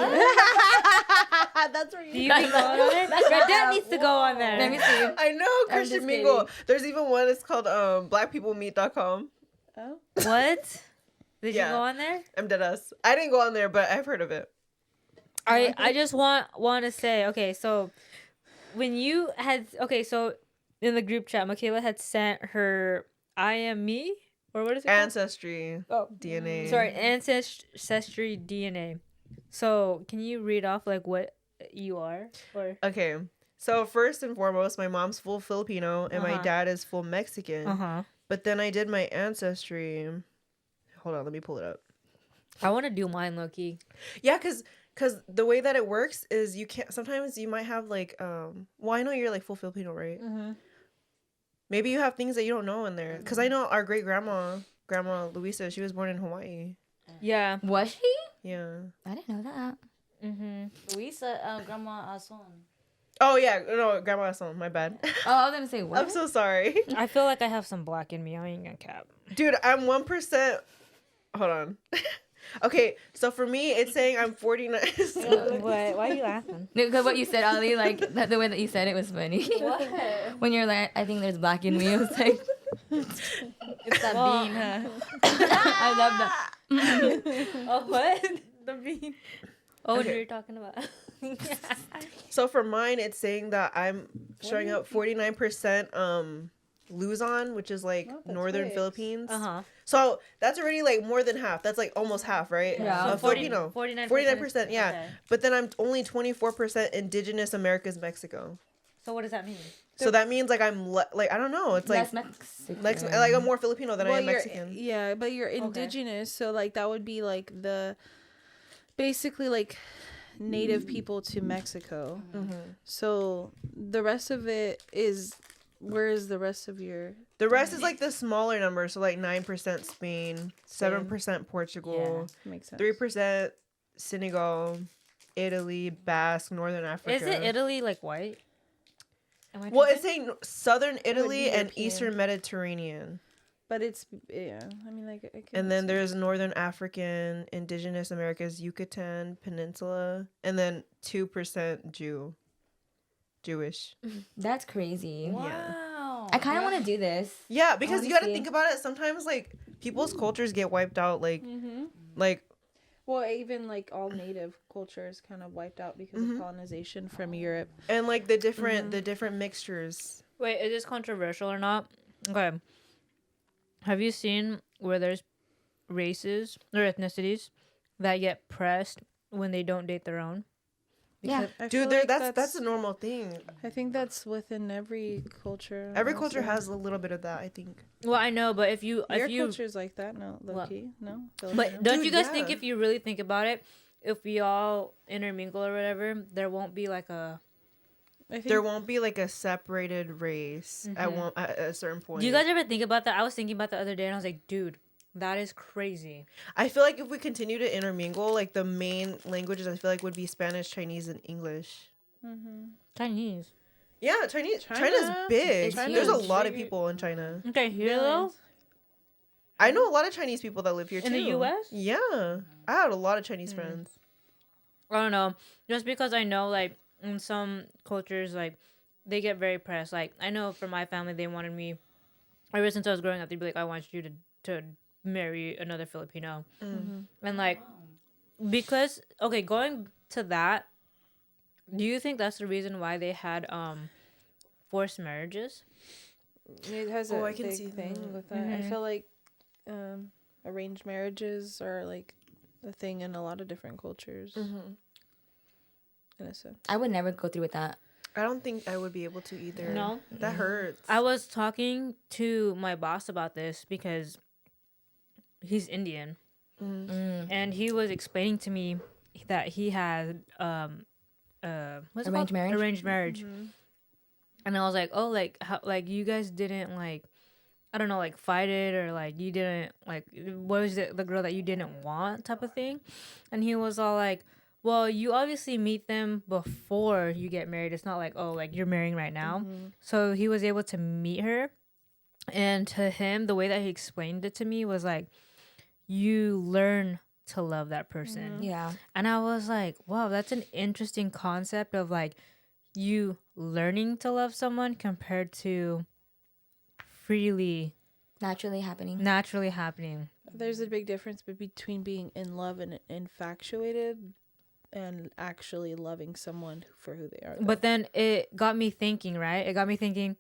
where Do you be going on it? Radette needs to go on there. Let me see. I know Christian just Mingle. kidding. There's even one. It's called blackpeoplemeet.com. Oh. What? Did Yeah. you go on there? I'm dead ass. I didn't go on there, but I've heard of it. I just want to say, okay, so when you had, okay, so in the group chat, Makayla had sent her I am me, or what is it called? Ancestry. Oh, DNA. sorry, ancestry DNA. So can you read off like what you are, or Okay. So first and foremost, my mom's full Filipino and my Uh-huh. dad is full Mexican. uh-huh. But then I did my ancestry. Hold on, let me pull it up. I want to do mine, Loki. Yeah, cause the way that it works is you can't. Sometimes you might have like Well, I know you're like full Filipino, right? Mm-hmm. Maybe you have things that you don't know in there. Cause I know our great grandma Luisa, she was born in Hawaii. Yeah. Was she? Yeah. I didn't know that. Mm-hmm. Luisa, Grandma Son. Oh yeah, no, Grandma Son, my bad. Oh, I was gonna say what? I'm so sorry. I feel like I have some black in me. I ain't gonna cap. Dude, I'm 1%. Hold on. Okay, so for me, it's saying I'm 49. What? Why are you laughing? Because what you said, Ali, like the way that you said it was funny. What? When you're like, I think there's black in me. I was like, It's that Well, bean, huh? I love that. Oh, what? The bean. Oh, Okay. you're talking about. So for mine, it's saying that I'm showing up 49% Luzon, which is like Oh, the northern Twix. Philippines. Uh-huh. So that's already like more than half. That's like almost half, right? Yeah. Of Filipino. 49%. 49%, yeah. Okay. But then I'm only 24% indigenous Americas Mexico. So what does that mean? So that means like I'm like I don't know. It's like Less Mexican. like I'm more Filipino than I am you're, Mexican. yeah, but you're indigenous, so like that would be like the basically like native people to Mexico. So the rest of it is where is the rest of your The rest is like the smaller numbers, so like 9% Spain, 7% Portugal, makes sense. 3% Senegal, Italy, Basque, Northern Africa. Is it Italy like white? Am I Well, tripping? it's saying southern Italy and European. eastern Mediterranean. But it's I mean like I And then there's Northern African, Indigenous Americas, Yucatan Peninsula, and then 2% Jewish. That's crazy. Wow. I kind of want to do this. Yeah, because you got to Honestly. think about it. Sometimes like people's cultures get wiped out, like well, even like all native cultures kind of wiped out because of colonization from Europe. and like the different mixtures. Wait, is this controversial or not? Okay. Have you seen where there's races or ethnicities that get pressed when they don't date their own? Yeah. I feel Dude, like that's a normal thing. I think that's within every culture. Every also. culture has a little bit of that, I think. Well, I know, but if Your you culture's like that, no, low What? key, no. but Filipino? don't Dude, you guys yeah. think if you really think about it, if we all intermingle or whatever, there won't be like a I think There won't be like a separated race at a certain point. Do you guys ever think about that? I was thinking about the other day and I was like, dude, that is crazy. I feel like if we continue to intermingle, like the main languages I feel like would be Spanish, Chinese, and English. Chinese. Yeah, China's China? big. It's There's a huge. lot of people in China. Okay, here though? I know a lot of Chinese people that live here too. In the US? Yeah. I had a lot of Chinese friends. I don't know. Just because I know like in some cultures like they get very pressed. Like I know for my family they wanted me ever since I was growing up, they'd be like, I want you to marry another Filipino. And like because okay, going to that, do you think that's the reason why they had forced marriages? It has Oh, a I can big see thing that. with that. I feel like arranged marriages are like a thing in a lot of different cultures. In a sense. I would never go through with that. I don't think I would be able to either. No? That hurts. I was talking to my boss about this because he's Indian. And he was explaining to me that he had what's it Arranged called? marriage? Arranged marriage. And I was like, oh, like how like you guys didn't like I don't know, like fight it or like you didn't like what was it the girl that you didn't want type of thing? And he was all like, well, you obviously meet them before you get married. It's not like, oh, like you're marrying right now. So he was able to meet her. And to him, the way that he explained it to me was like, you learn to love that person. Yeah. And I was like, wow, that's an interesting concept of like you learning to love someone compared to freely, Naturally happening. naturally happening. There's a big difference between being in love and infatuated and actually loving someone for who they are. But then it got me thinking, right? It got me thinking,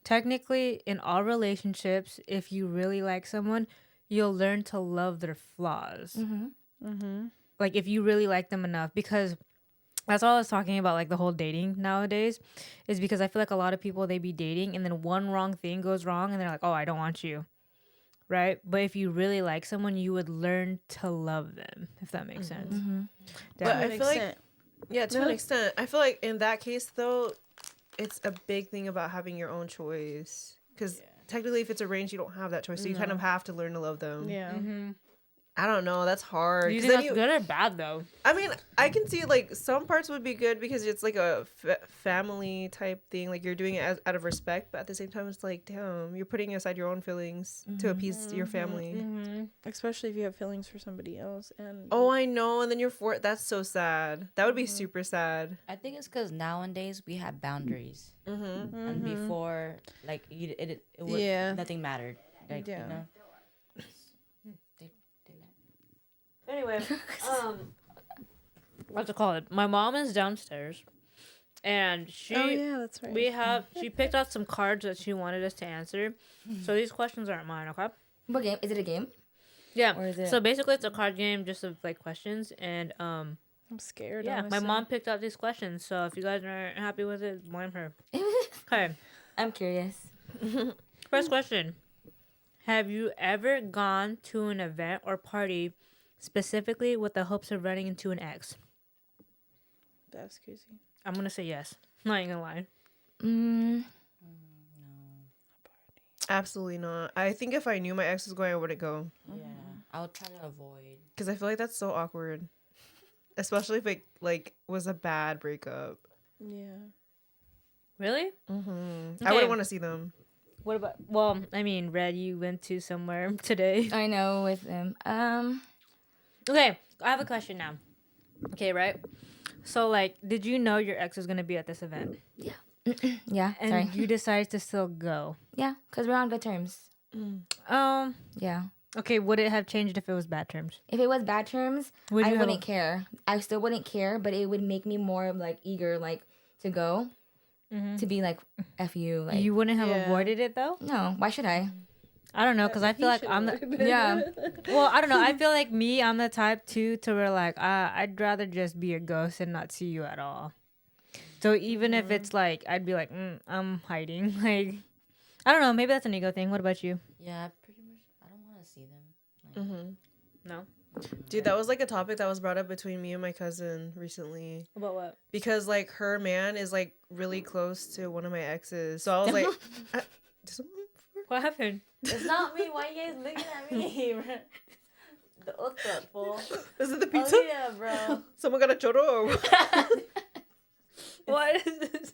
technically, in all relationships, if you really like someone, you'll learn to love their flaws. Like, if you really like them enough. Because that's all I was talking about, like, the whole dating nowadays. Is because I feel like a lot of people, they be dating, and then one wrong thing goes wrong, and they're like, oh, I don't want you. Right? But if you really like someone, you would learn to love them, if that makes sense. But I feel like, yeah, to an extent. I feel like in that case, though, it's a big thing about having your own choice. Because technically, if it's arranged, you don't have that choice. So you kind of have to learn to love them. yeah. I don't know. That's hard. Do you 'Cause think then that's good or bad, though? I mean, I can see like some parts would be good because it's like a family type thing. Like you're doing it out of respect, but at the same time, it's like, damn, you're putting aside your own feelings to appease your family. Especially if you have feelings for somebody else. And Oh, I know. And then you're that's so sad. That would be super sad. I think it's because nowadays we have boundaries, and before, like it would, Yeah. nothing mattered. like Yeah. you know. Anyway, what's it called? My mom is downstairs, and she Oh yeah, that's right. she picked out some cards that she wanted us to answer. So these questions aren't mine, okay? What game? Is it a game? Yeah. Or is it? So basically, it's a card game just of like questions, and I'm scared. yeah, my honestly. mom picked out these questions. So if you guys aren't happy with it, blame her. Okay. I'm curious. First question: have you ever gone to an event or party specifically with the hopes of running into an ex? That's crazy. I'm gonna say yes. Not even gonna lie. Mm, Absolutely not. I think if I knew my ex was going, I wouldn't go. Yeah, I would try to avoid. Because I feel like that's so awkward. Especially if it, like, was a bad breakup. Yeah. Really? Mm-hmm. I Okay. wouldn't want to see them. What about? Well, I mean, Red, you went to somewhere today. I know with them. Okay, I have a question now. Okay, right? So, like, did you know your ex was gonna be at this event, Yeah. and Sorry. you decided to still go? Yeah, because we're on good terms. Yeah. Okay, would it have changed if it was bad terms? If it was bad terms, Would I you have wouldn't care. I still wouldn't care, but it would make me more like eager, like to go, to be like, "F you." Like, You wouldn't have Yeah. avoided it though? no, why should I? I don't know, because I feel like I'm the Yeah. well, I don't know. I feel like I'm the type too to where like I'd rather just be a ghost and not see you at all. So even if it's like I'd be like I'm hiding. Like I don't know. Maybe that's an ego thing. What about you? Yeah, pretty much. I don't want to see them. Like, No. Dude, that was like a topic that was brought up between me and my cousin recently. About what? Because, like, her man is, like, really close to one of my exes. So I was like, What happened? it's not me. Why you guys looking at me? The other fool. is it the pizza? Oh yeah, bro. Someone got a choro or what? What is this?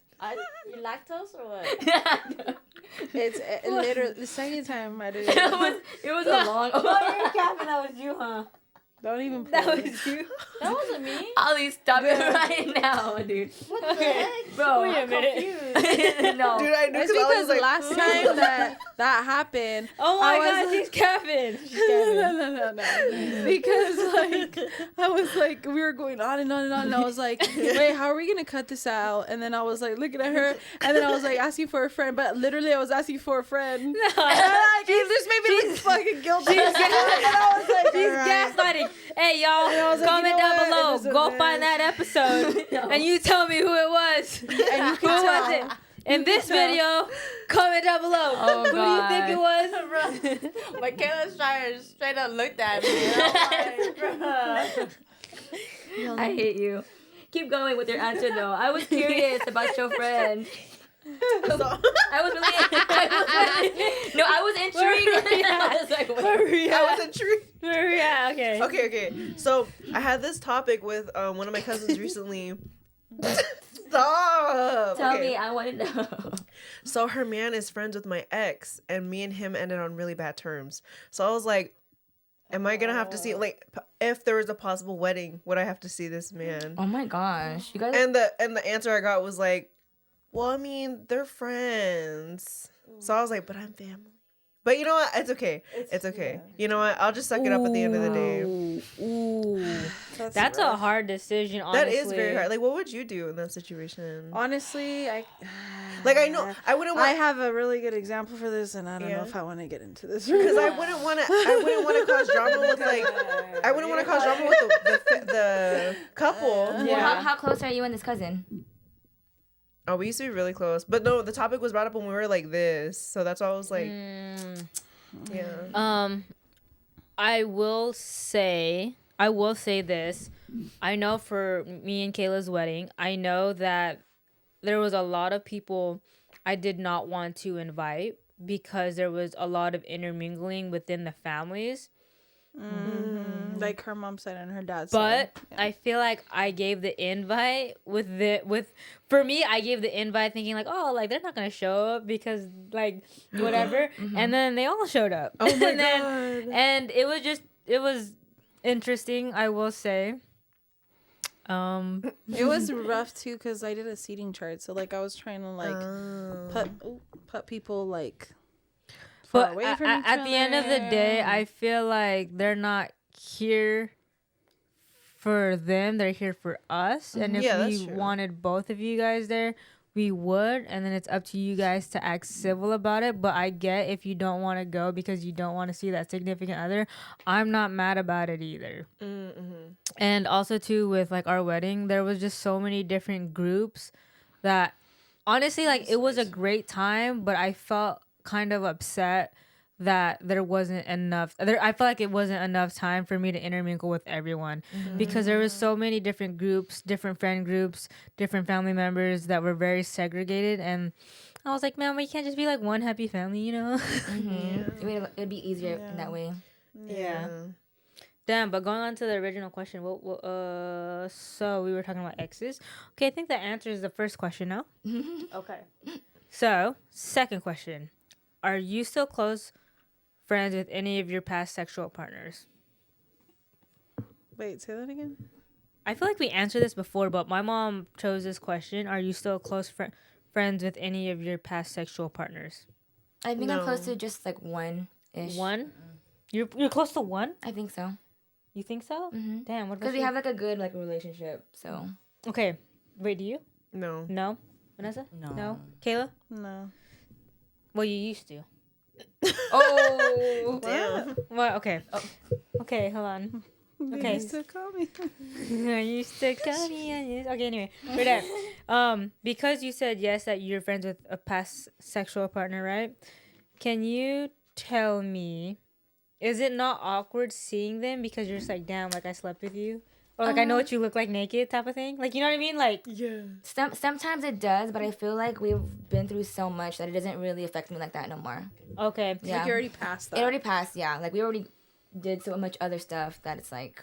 You lactose or what? It's literally the second time I did it it. was a long. Oh, you're capping. That was you, huh? Don't even play. That was you. That wasn't me. Ollie, stop it right now, dude. What the heck? Bro, Wait a minute. no. Dude, I knew It's because I because was like, last time that happened. Oh my I was god, like- she's capping. She's capping. No. Because like I was like we were going on and on and on and I was like, wait, how are we gonna cut this out? And then I was like looking at her and then I was like asking for a friend, but literally I was asking for a friend. And I this made me look fucking guilty. She's Alright. gaslighting. Hey y'all, I was like, comment you know down what? It below. doesn't Go matter. find that episode, and you tell me who it was. And you Who can was tell. it? In this video, comment down below. Oh, Who do you think it was? Makayla straight up looked at me. And I'm like, bruh. I hate you. Keep going with your answer though. I was curious about your friend. I was intrigued. I was like, wait. I was intrigued. Where we at? Okay. Okay. So I had this topic with one of my cousins recently. Stop. Tell Okay. me, I want to know. So her man is friends with my ex, and me and him ended on really bad terms. So I was like, am I gonna have to see, like, if there was a possible wedding, would I have to see this man? Oh my gosh, you guys. And the answer I got was like, well, I mean, they're friends. So I was like, but I'm family. But you know what? It's okay. It's okay. yeah. You know what? I'll just suck it up at the end of the day. Ooh. That's a rough. hard decision, honestly. That is very hard. Like, what would you do in that situation? Honestly, I know I wouldn't I want have a really good example for this, and I don't know Yeah. if I want to get into this because I wouldn't want to cause drama with I wouldn't want to cause drama with the couple. Well, Yeah. how close are you and this cousin? Oh, we used to be really close, but no, the topic was brought up when we were like this, so that's why I was like, yeah. I will say this. I know for me and Kayla's wedding, I know that there was a lot of people I did not want to invite because there was a lot of intermingling within the families. like her mom's side and her dad's But side. I feel like I gave the invite for me, I gave the invite thinking like, oh, like they're not gonna show up because like whatever, and then they all showed up. Oh my and God. And it was interesting, I will say. It was rough too because I did a seating chart, so like I was trying to like put people like far But away from each at the end of the day, other. I feel like they're not here for them. They're here for us. And if Yeah, we that's true. wanted both of you guys there, we would. And then it's up to you guys to act civil about it. But I get if you don't want to go because you don't want to see that significant other. I'm not mad about it either. Mm-hmm. And also too with like our wedding, there was just so many different groups that honestly like it was a great time, but I felt kind of upset that there wasn't enough I felt like it wasn't enough time for me to intermingle with everyone because there was so many different groups, different friend groups, different family members that were very segregated, and I was like, man, we can't just be like one happy family, you know? It'd be easier in that way. Yeah. Damn, but going on to the original question, so we were talking about exes. Okay, I think that answers the first question now. Okay. So, second question. Are you still close friends with any of your past sexual partners? Wait, say that again. I feel like we answered this before, but my mom chose this question. Are you still close friends with any of your past sexual partners? I think I'm close No. to just like one-ish. One? You're close to one? I think so. You think so? Mm-hmm. Damn, what about Because we you? have like a good like relationship. So Okay. Wait, do you? No. No? Vanessa? No. No? Kayla? No. Well, you used to. oh, Damn. Well, okay. Okay, hold on. They Okay. used to call me. I used to call me. Okay, anyway, Radette, because you said yes that you're friends with a past sexual partner, right? Can you tell me, is it not awkward seeing them because you're just like, damn, like I slept with you, or like I know what you look like naked, type of thing? Like, you know what I mean? Like, Yeah. sometimes it does, but I feel like we've been through so much that it doesn't really affect me like that no more. okay, Yeah, Like you already passed that. it already passed. Yeah, like we already did so much other stuff that it's like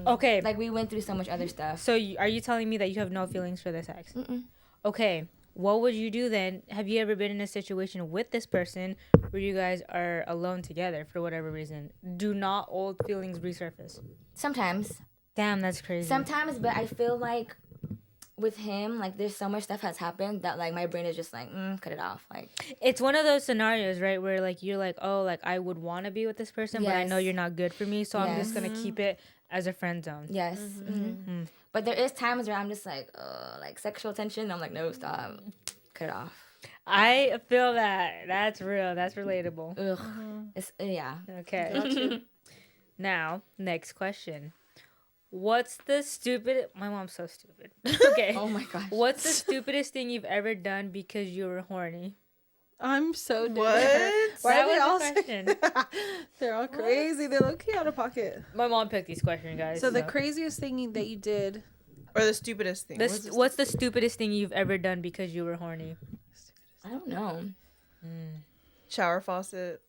okay. like we went through so much other stuff. So are you telling me that you have no feelings for this ex? Mm-mm. Okay. What would you do then? Have you ever been in a situation with this person where you guys are alone together for whatever reason? Do not old feelings resurface? Sometimes, Damn, that's crazy. but I feel like with him, like there's so much stuff has happened that like my brain is just like cut it off. Like It's one of those scenarios, right, where like you're like, oh, like I would want to be with this person, but I know Yes. you're not good for me, so I'm just gonna keep it as a friend zone. yes, but there is times where I'm just like sexual tension. I'm like, no, stop, cut it off. I feel that. That's real. That's relatable. Ugh, it's yeah. Okay. Now, next question. What's the stupid? My mom's so stupid. Okay. Oh my gosh. What's the stupidest thing you've ever done because you were horny? I'm so dead. What? Why That are they all was the question. They're all crazy. They look out of pocket. My mom picked these questions, guys. So the craziest thing that you did. Or the stupidest thing. What's the stupidest thing you've ever done because you were horny? I don't know. Shower faucet.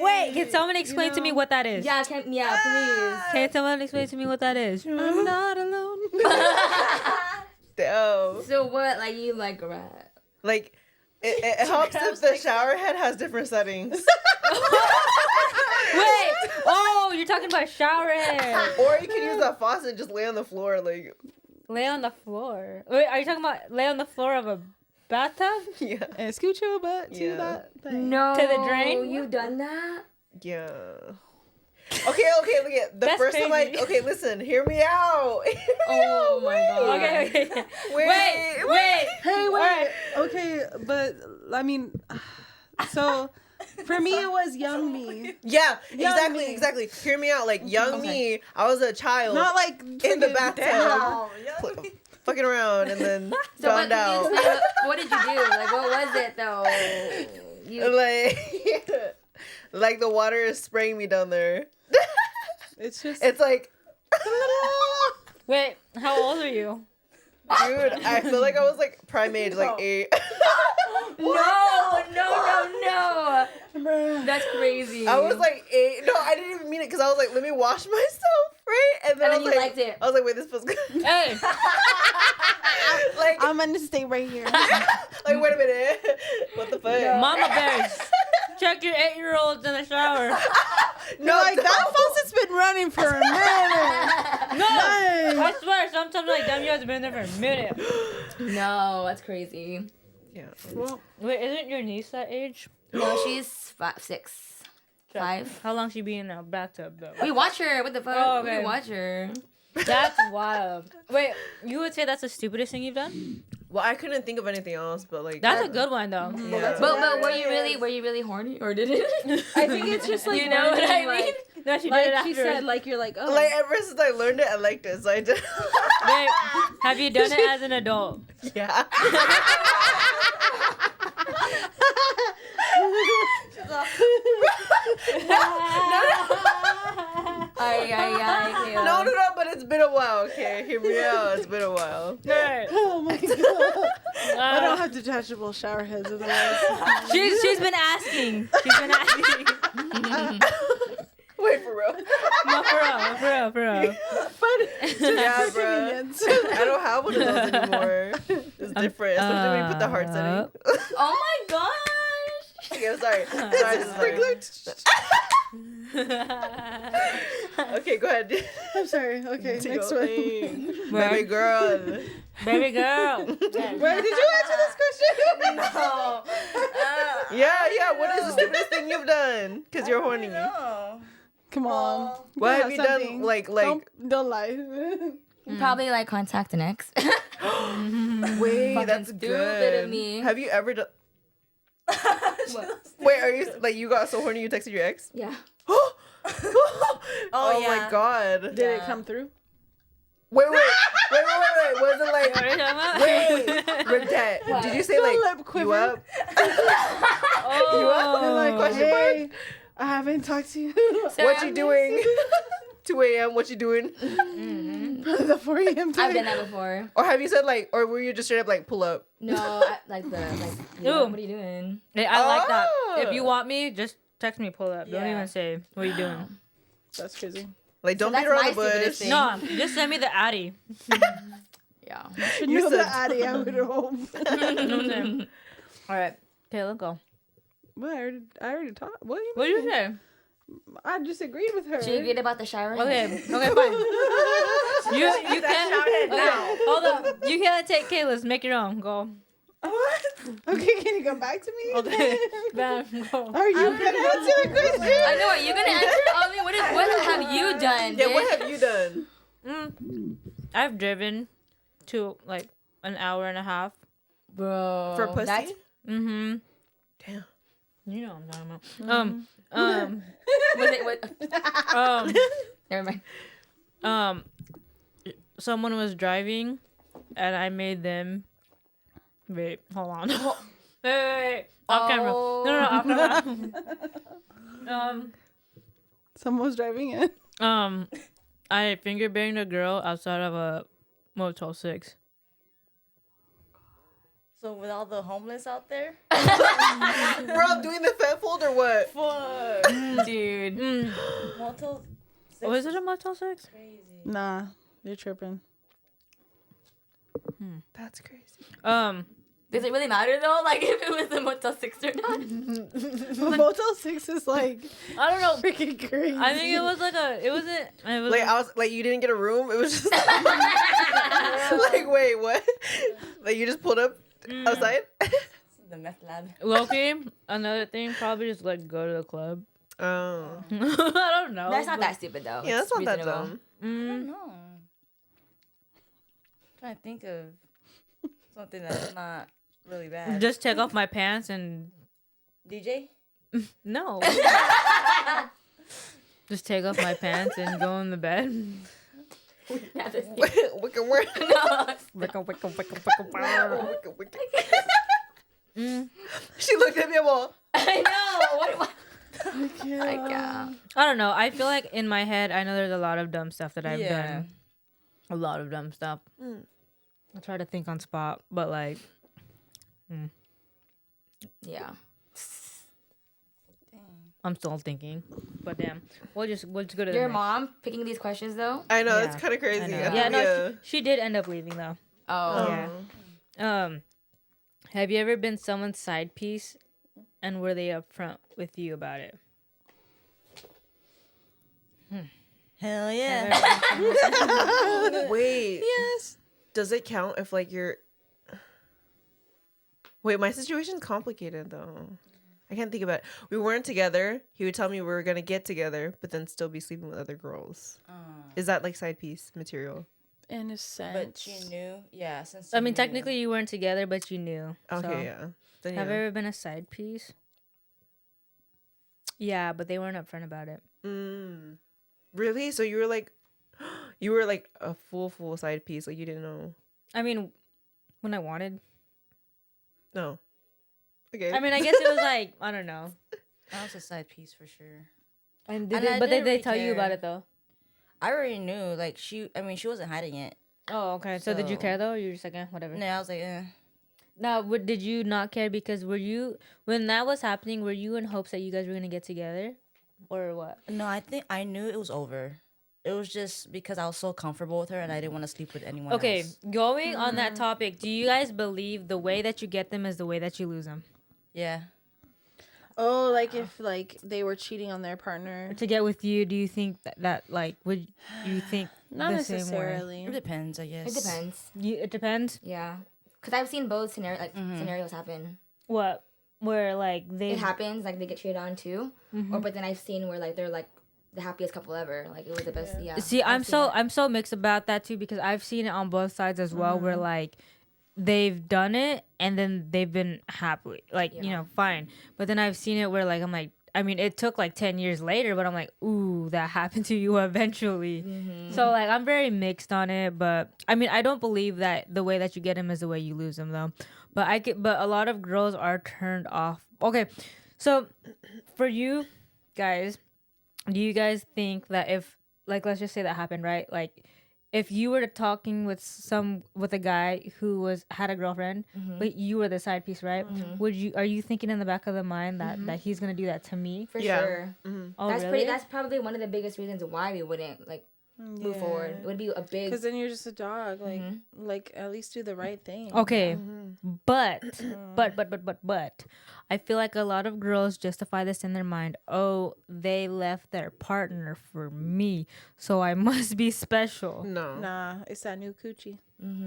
Wait. Can someone explain to me what that is? Yeah, please. Can someone explain to me what that is? I'm not alone. Damn. So what? Like you like rat? Like, it helps if the shower head has different settings. Wait. Oh, you're talking about shower head. Or you can use a faucet and just lay on the floor. Like, Lay on the floor. Wait, are you talking about lay on the floor of a bathtub? yeah. And scoot your butt to Yeah. that thing. No. To the drain? You've done that? Yeah. Okay, look at the That's first time crazy. okay, listen, hear me out. Oh my god. Okay. Wait. Hey, wait. Alright. Okay, but I mean, so for me it was young me, Yeah, Young me. exactly. Hear me out. Like, young me, I was a child not like in the freaking bathtub. damn. Fucking around and then So found out. what did you do? Like what was it though? You Like the water is spraying me down there. It's just It's like, Wait, how old are you? dude, I feel like I was like prime age, like 8. no. That's crazy. I was like 8. No, I didn't even mean it because I was like, let me wash myself, right? And then And I then was you like, liked it. I was like, wait, this feels good. Hey. Like, I'm gonna stay right here. like, wait a minute. What the fuck? Mama bears. Check your 8-year-olds in the shower. No, Like that faucet's been running for a minute. No. I swear, sometimes I'm like, damn, you guys have been there for a minute. No, that's crazy. Yeah. Well, Wait, isn't your niece that age? No, she's 6, 5. How long she be in a bathtub though? We watch her. What the fuck? Oh, okay. We watch her. That's wild. Wait, you would say that's the stupidest thing you've done? Well, I couldn't think of anything else, but like That's a good one though. Yeah. But were you really horny or did it? I think it's just like You know what I like, mean? No, she did like it she afterwards. said, like you're like, oh, Like ever since I learned it, I liked it, so I did. Wait, have you done it as an adult? Yeah. No, but it's been a while. Okay, hear me out. It's been a while. oh my god. I don't have detachable shower heads otherwise. She's been asking. She's been asking. Wait, for real? No, for real. But Yeah, bro. I don't have one of those anymore. It's different, especially when you put the heart setting. Oh my gosh. Okay, I'm sorry. Okay, go ahead. I'm sorry. Okay, Do next your one. thing. Baby girl. Baby girl. Wait, did you answer this question? No. Yeah. What is the stupidest thing you've done? Because you're horny. No. Come on. What You have you something. done? Like. Don't lie. Probably like contact an ex. Wait, Fucking that's stupid good. of me. Have you ever done? Wait, are you like you got so horny you texted your ex? Yeah. Oh Oh, my yeah. god. Did it come through? Wait. Was it like? What are you talking about? Wait. Radette, did you say The like lip you quiver. up? Oh. You up? They're like, Question hey, I haven't talked to you. What you doing? 2 a.m. What you doing? Probably the 4 a.m. time. I've done that before. Or have you said like, or were you just straight up like pull up? No, what are you doing? Hey, I like that. Oh. If you want me, just text me, pull up. Don't Yeah. even say what are you doing. That's crazy. Like don't So beat that's around my the bush. stupidest thing. No, just send me the Addy. Yeah. Should You know said- the Addy, I would hope. All right, Kayla, go. What? I already talked. What do you What did mean? you say? I just agreed with her. She agreed about the shower. Okay, fine. You can't. Okay, hold up. You can't take Kayla's. Make your own. Go. What? Okay, can you come back to me? Okay. Bam. Go. Are you gonna answer the question? I know. Are you gonna answer? I mean, what have you done? Yeah, what bitch? have you done? I've driven to like an hour and a half. Bro? For pussy? That's Mm-hmm. Damn. You know what I'm talking about. was it? What? Never mind. Someone was driving, and I made them. Wait, hold on. Wait. Off camera. No, off camera. Someone was driving in. I finger banged a girl outside of a Motel 6. So with all the homeless out there, Bro, I'm doing the fat fold or what? fuck. Dude. Motel. Was it a Motel 6? Crazy. Nah, you're tripping. That's crazy. Does it really matter though? Like if it was a Motel 6 or not? Motel 6 is like I don't know. freaking crazy. I think it was like it was Like I was like you didn't get a room. It was just like wait what? Like you just pulled up outside. The meth lab. Loki. Another thing, probably just like go to the club. Oh. I don't know. That's not that stupid though. Yeah, It's that's not that reasonable. dumb. I don't know. Trying to think of something that's not really bad. Just take off my pants and DJ? no. Just take off my pants and go in the bed. Not this deep. Wicca work. No. Wicca. She looked at me and well. I know. What? Yeah. Like, yeah. I don't know. I feel like in my head, I know there's a lot of dumb stuff that I've Yeah. done. A lot of dumb stuff. I try to think on spot, but like, Yeah. I'm still thinking. But damn, we'll just go to the Your next. mom picking these questions though? I know Yeah. it's kind of crazy. I know. I Yeah, think, no, she did end up leaving though. Oh. Yeah. Have you ever been someone's side piece, and were they upfront with you about it? Hell yeah. Wait. Yes. Does it count if like you're? Wait, my situation's complicated though. I can't think about it. We weren't together. He would tell me we were gonna get together, but then still be sleeping with other girls. Is that like side piece material? In a sense. But you knew, yeah. Since I you mean, knew. technically you weren't together, but you knew. Okay, So, yeah. Then have you yeah. ever been a side piece? Yeah, but they weren't upfront about it. Really? So you were like a full side piece. Like you didn't know. I mean, when I wanted. No. Okay. I mean, I guess it was like, I don't know. That was a side piece for sure. And And I but didn't they really tell you about care. it though. I already knew. Like she wasn't hiding it. Oh, okay. So did you So- care though? Or you were just like, whatever. No, I was like, eh. Now, did you not care because were you when that was happening? Were you in hopes that you guys were gonna get together, or what? No, I think I knew it was over. It was just because I was so comfortable with her and I didn't want to sleep with anyone Okay, else. going on that topic, do you guys believe the way that you get them is the way that you lose them? Yeah. Oh, like if like they were cheating on their partner. To get with you, do you think that like would you think Not the same way? necessarily. It depends, I guess. It depends. It depends. Yeah. Because I've seen both scenarios happen. What where like they It happens, like they get cheated on too. Or but then I've seen where like they're like the happiest couple ever. Like it was the best. Yeah. See, I've seen it. I'm so mixed about that too because I've seen it on both sides as well. Where like they've done it and then they've been happy, like you know, fine. But then I've seen it where like I'm like, I mean, it took like 10 years later, but I'm like, ooh, that happened to you eventually. So like I'm very mixed on it, but I mean, I don't believe that the way that you get him is the way you lose him though. But but a lot of girls are turned off. Okay, so for you guys. Do you guys think that if, like, let's just say that happened, right? Like, if you were talking with a guy who had a girlfriend, but you were the side piece, right? Are you thinking in the back of the mind that he's gonna do that to me? For Yeah. sure. Oh, That's really? That's probably one of the biggest reasons why we wouldn't like move forward. It would be a big. Because then you're just a dog. Like at least do the right thing. Okay, but I feel like a lot of girls justify this in their mind. Oh, they left their partner for me, so I must be special. No. Nah, it's that new coochie.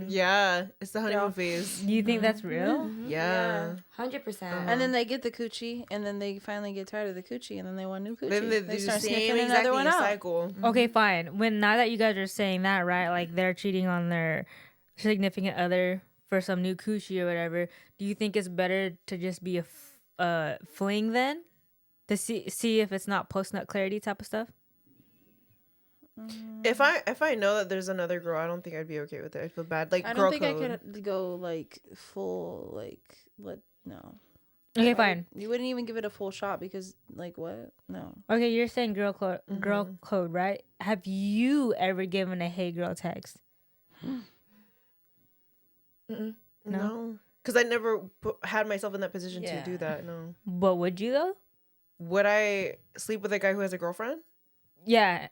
Yeah, it's the honeymoon phase. Do you think that's real? Yeah. 100%. And then they get the coochie, and then they finally get tired of the coochie, and then they want new coochie. Then they do the start same sniffing exact another one out. cycle. Okay, fine. Now that you guys are saying that, right? Like they're cheating on their significant other for some new coochie or whatever. Do you think it's better to just be a fling then, to see if it's not post nut clarity type of stuff? If I know that there's another girl, I don't think I'd be okay with it. I feel bad. Like I girl don't think code. I could go like full no. Okay, fine. You wouldn't even give it a full shot because like what? No. Okay, you're saying girl code, right? Have you ever given a hey girl text? No. Because I never had myself in that position to Yeah. do that. No. But would you though? Would I sleep with a guy who has a girlfriend? Yeah.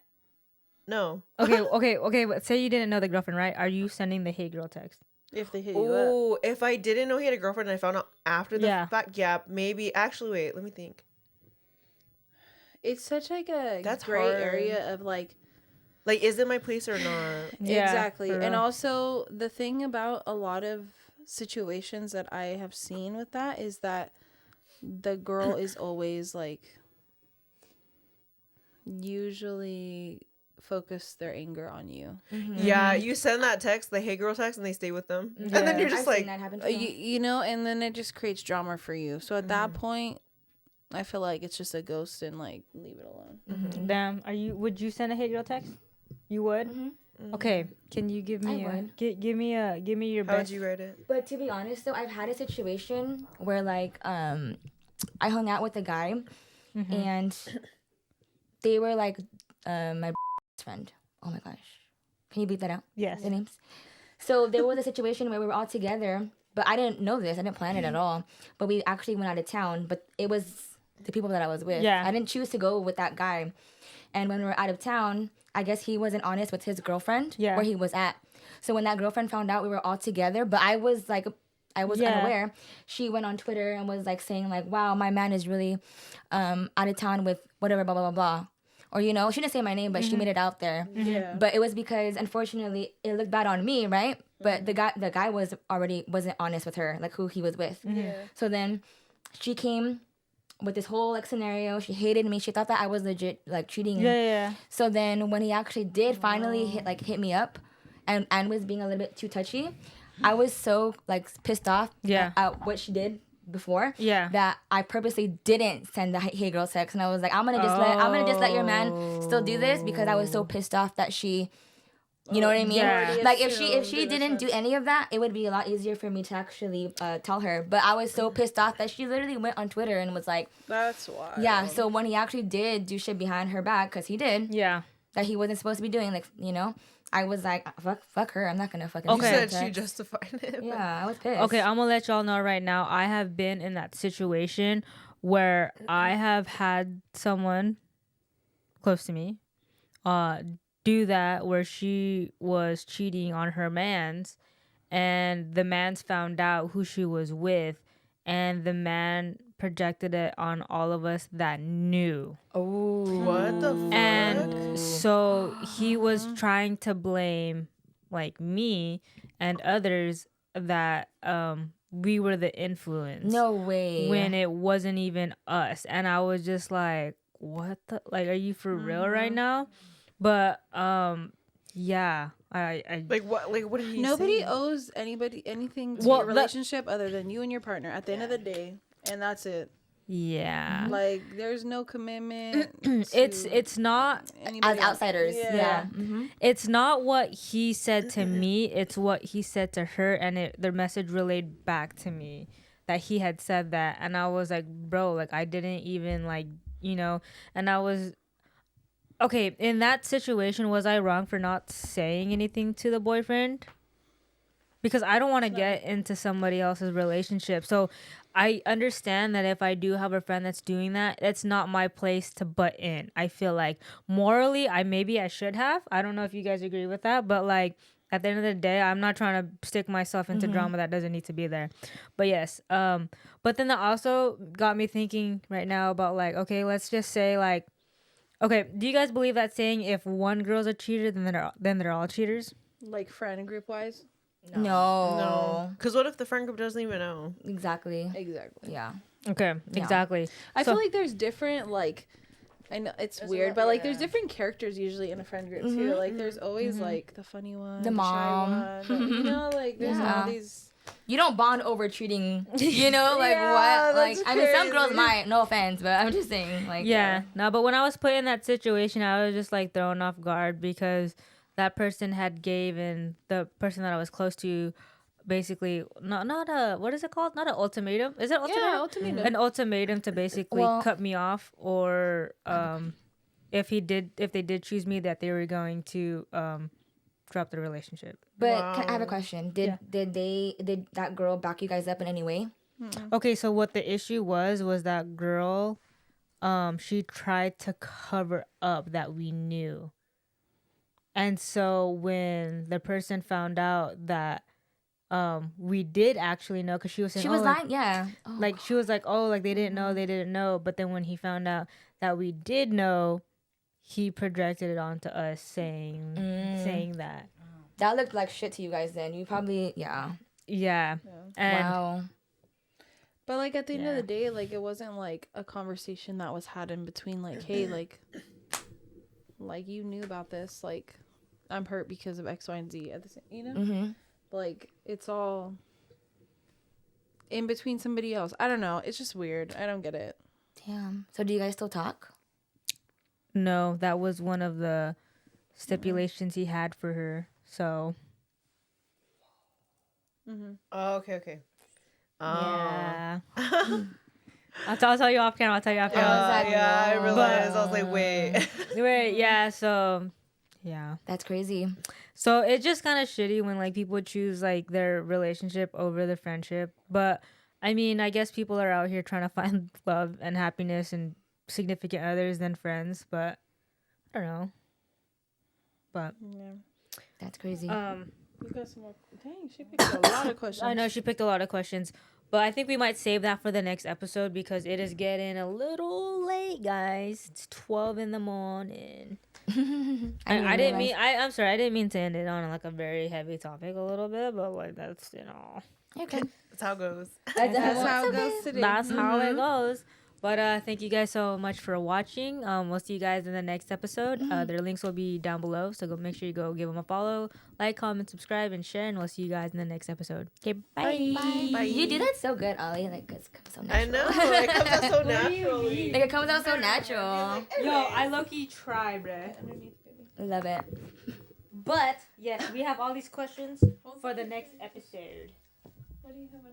No. Okay. But say you didn't know the girlfriend, right? Are you sending the hey girl text? If they hit you up. Oh, if I didn't know he had a girlfriend and I found out after the Yeah. fact, yeah, maybe. Actually, wait, let me think. It's such like a That's gray hard. area of like Like, is it my place or not? Yeah, exactly. for And real. also the thing about a lot of situations that I have seen with that is that the girl is always like usually focus their anger on you. Yeah, you send that text, the hey girl text, and they stay with them. And then you're just I've like, seen that happen too. You know, and then it just creates drama for you. So at that point, I feel like it's just a ghost and like leave it alone. Damn. Would you send a hey girl text? You would. Okay. Can you give me I would. give me your how would best? you write it? But to be honest, though, I've had a situation where like I hung out with a guy, and they were like my friend. Oh my gosh, can you beat that out? Yes. The names. So there was a situation where we were all together, but I didn't know this. I didn't plan it at all. But we actually went out of town. But it was the people that I was with. Yeah. I didn't choose to go with that guy. And when we were out of town, I guess he wasn't honest with his girlfriend where he was at. So when that girlfriend found out we were all together, but I was like, I was unaware. She went on Twitter and was like saying like, wow, my man is really out of town with whatever, blah, blah, blah, blah. or she didn't say my name, but she made it out there. Yeah. But it was because, unfortunately, it looked bad on me, right? But the guy wasn't honest with her, like who he was with. So then she came with this whole like scenario. She hated me. She thought that I was legit like cheating. Yeah. So then when he actually did finally hit me up, and was being a little bit too touchy, I was so like pissed off at what she did before that I purposely didn't send the hey girl text, and I was like, I'm gonna just let your man still do this, because I was so pissed off that she, you know what I mean? Yeah. Like if she didn't do any of that, it would be a lot easier for me to actually tell her. But I was so pissed off that she literally went on Twitter and was like, That's why. yeah. So when he actually did do shit behind her back, because he did, that he wasn't supposed to be doing, like, I was like, fuck her. I'm not gonna fucking. You said text. she justified it. Yeah, I was pissed. Okay, I'm gonna let y'all know right now. I have been in that situation where I have had someone close to me do that, where she was cheating on her man's, and the man's found out who she was with, and the man projected it on all of us that knew. Oh, What the fuck? And so he was trying to blame like me and others that we were the influence. no way. When it wasn't even us. And I was just like, what the, like, are you for real right now? But yeah, I like what did he Nobody say? owes anybody anything to Well, your relationship other than you and your partner at the end of the day, and that's it. yeah. Like, there's no commitment. It's not anybody As outsiders, else. yeah. it's not what he said to me, it's what he said to her, and the message relayed back to me that he had said that. And I was like, bro, like, I didn't even like, and I was okay in that situation. Was I wrong for not saying anything to the boyfriend? Because I don't want to get into somebody else's relationship. So I understand that if I do have a friend that's doing that, it's not my place to butt in. I feel like morally, I should have. I don't know if you guys agree with that, but like at the end of the day, I'm not trying to stick myself into drama that doesn't need to be there. But yes, but then that also got me thinking right now about like, okay, let's just say like, okay, do you guys believe that saying, if one girl's a cheater, then they're all cheaters? Like, friend group wise. No. Because what if the friend group doesn't even know? Exactly. Exactly. Yeah. Okay, Yeah. exactly. I feel like there's different, like, I know it's weird, but like there's different characters usually in a friend group too. Like there's always like the funny one, The mom. shy one, like there's all these. You don't bond over cheating, like Yeah, what? Like, that's I mean, some girls crazy. might, no offense, but I'm just saying, like, Yeah, no, but when I was put in that situation, I was just like thrown off guard because that person had given the person that I was close to basically not a, what is it called? Not an ultimatum. Is it ultimatum? Yeah, ultimatum. An ultimatum to basically Well- cut me off, or if they did choose me, that they were going to drop the relationship. But I have a Wow. question. Did that girl back you guys up in any way? Okay, so what the issue was that girl, she tried to cover up that we knew. And so when the person found out that we did actually know, because she was saying, She was like, lying, yeah. Oh, like she was like, oh, like they didn't know. But then when he found out that we did know, he projected it onto us saying that. that looked like shit to you guys then. You probably, yeah. Yeah. And Wow. But like at the end of Yeah. the day, like it wasn't like a conversation that was had in between. Like, hey, like you knew about this. Like, I'm hurt because of X, Y, and Z. At the same, Mm-hmm. like it's all in between somebody else. I don't know. It's just weird. I don't get it. Damn. So do you guys still talk? no, that was one of the stipulations he had for her. So Oh, okay. yeah. I'll tell you off camera. I'll tell you off camera. like, yeah, I whoa. realized. I was like, wait. Wait, yeah. So yeah. That's crazy. So it's just kind of shitty when like people choose like their relationship over the friendship. But I mean, I guess people are out here trying to find love and happiness and significant others than friends. But I don't know. But That's crazy. You got some more. Dang, she picked a lot of questions. I know she picked a lot of questions, but I think we might save that for the next episode because it is getting a little late, guys. It's 12 in the morning. I didn't mean. I'm sorry. I didn't mean to end it on like a very heavy topic a little bit, but like that's Okay. That's how it goes. That's how it goes today. That's how it goes. But thank you guys so much for watching. We'll see you guys in the next episode. Their links will be down below, so make sure you go give them a follow, like, comment, subscribe, and share. And we'll see you guys in the next episode. Okay, bye. Bye. You do that so good, Ollie. Like it's so I natural. know. It comes out so naturally. Like it comes out so natural. Yo, I low-key try, bruh. Love it. But yes, we have all these questions for the next episode. What do you have?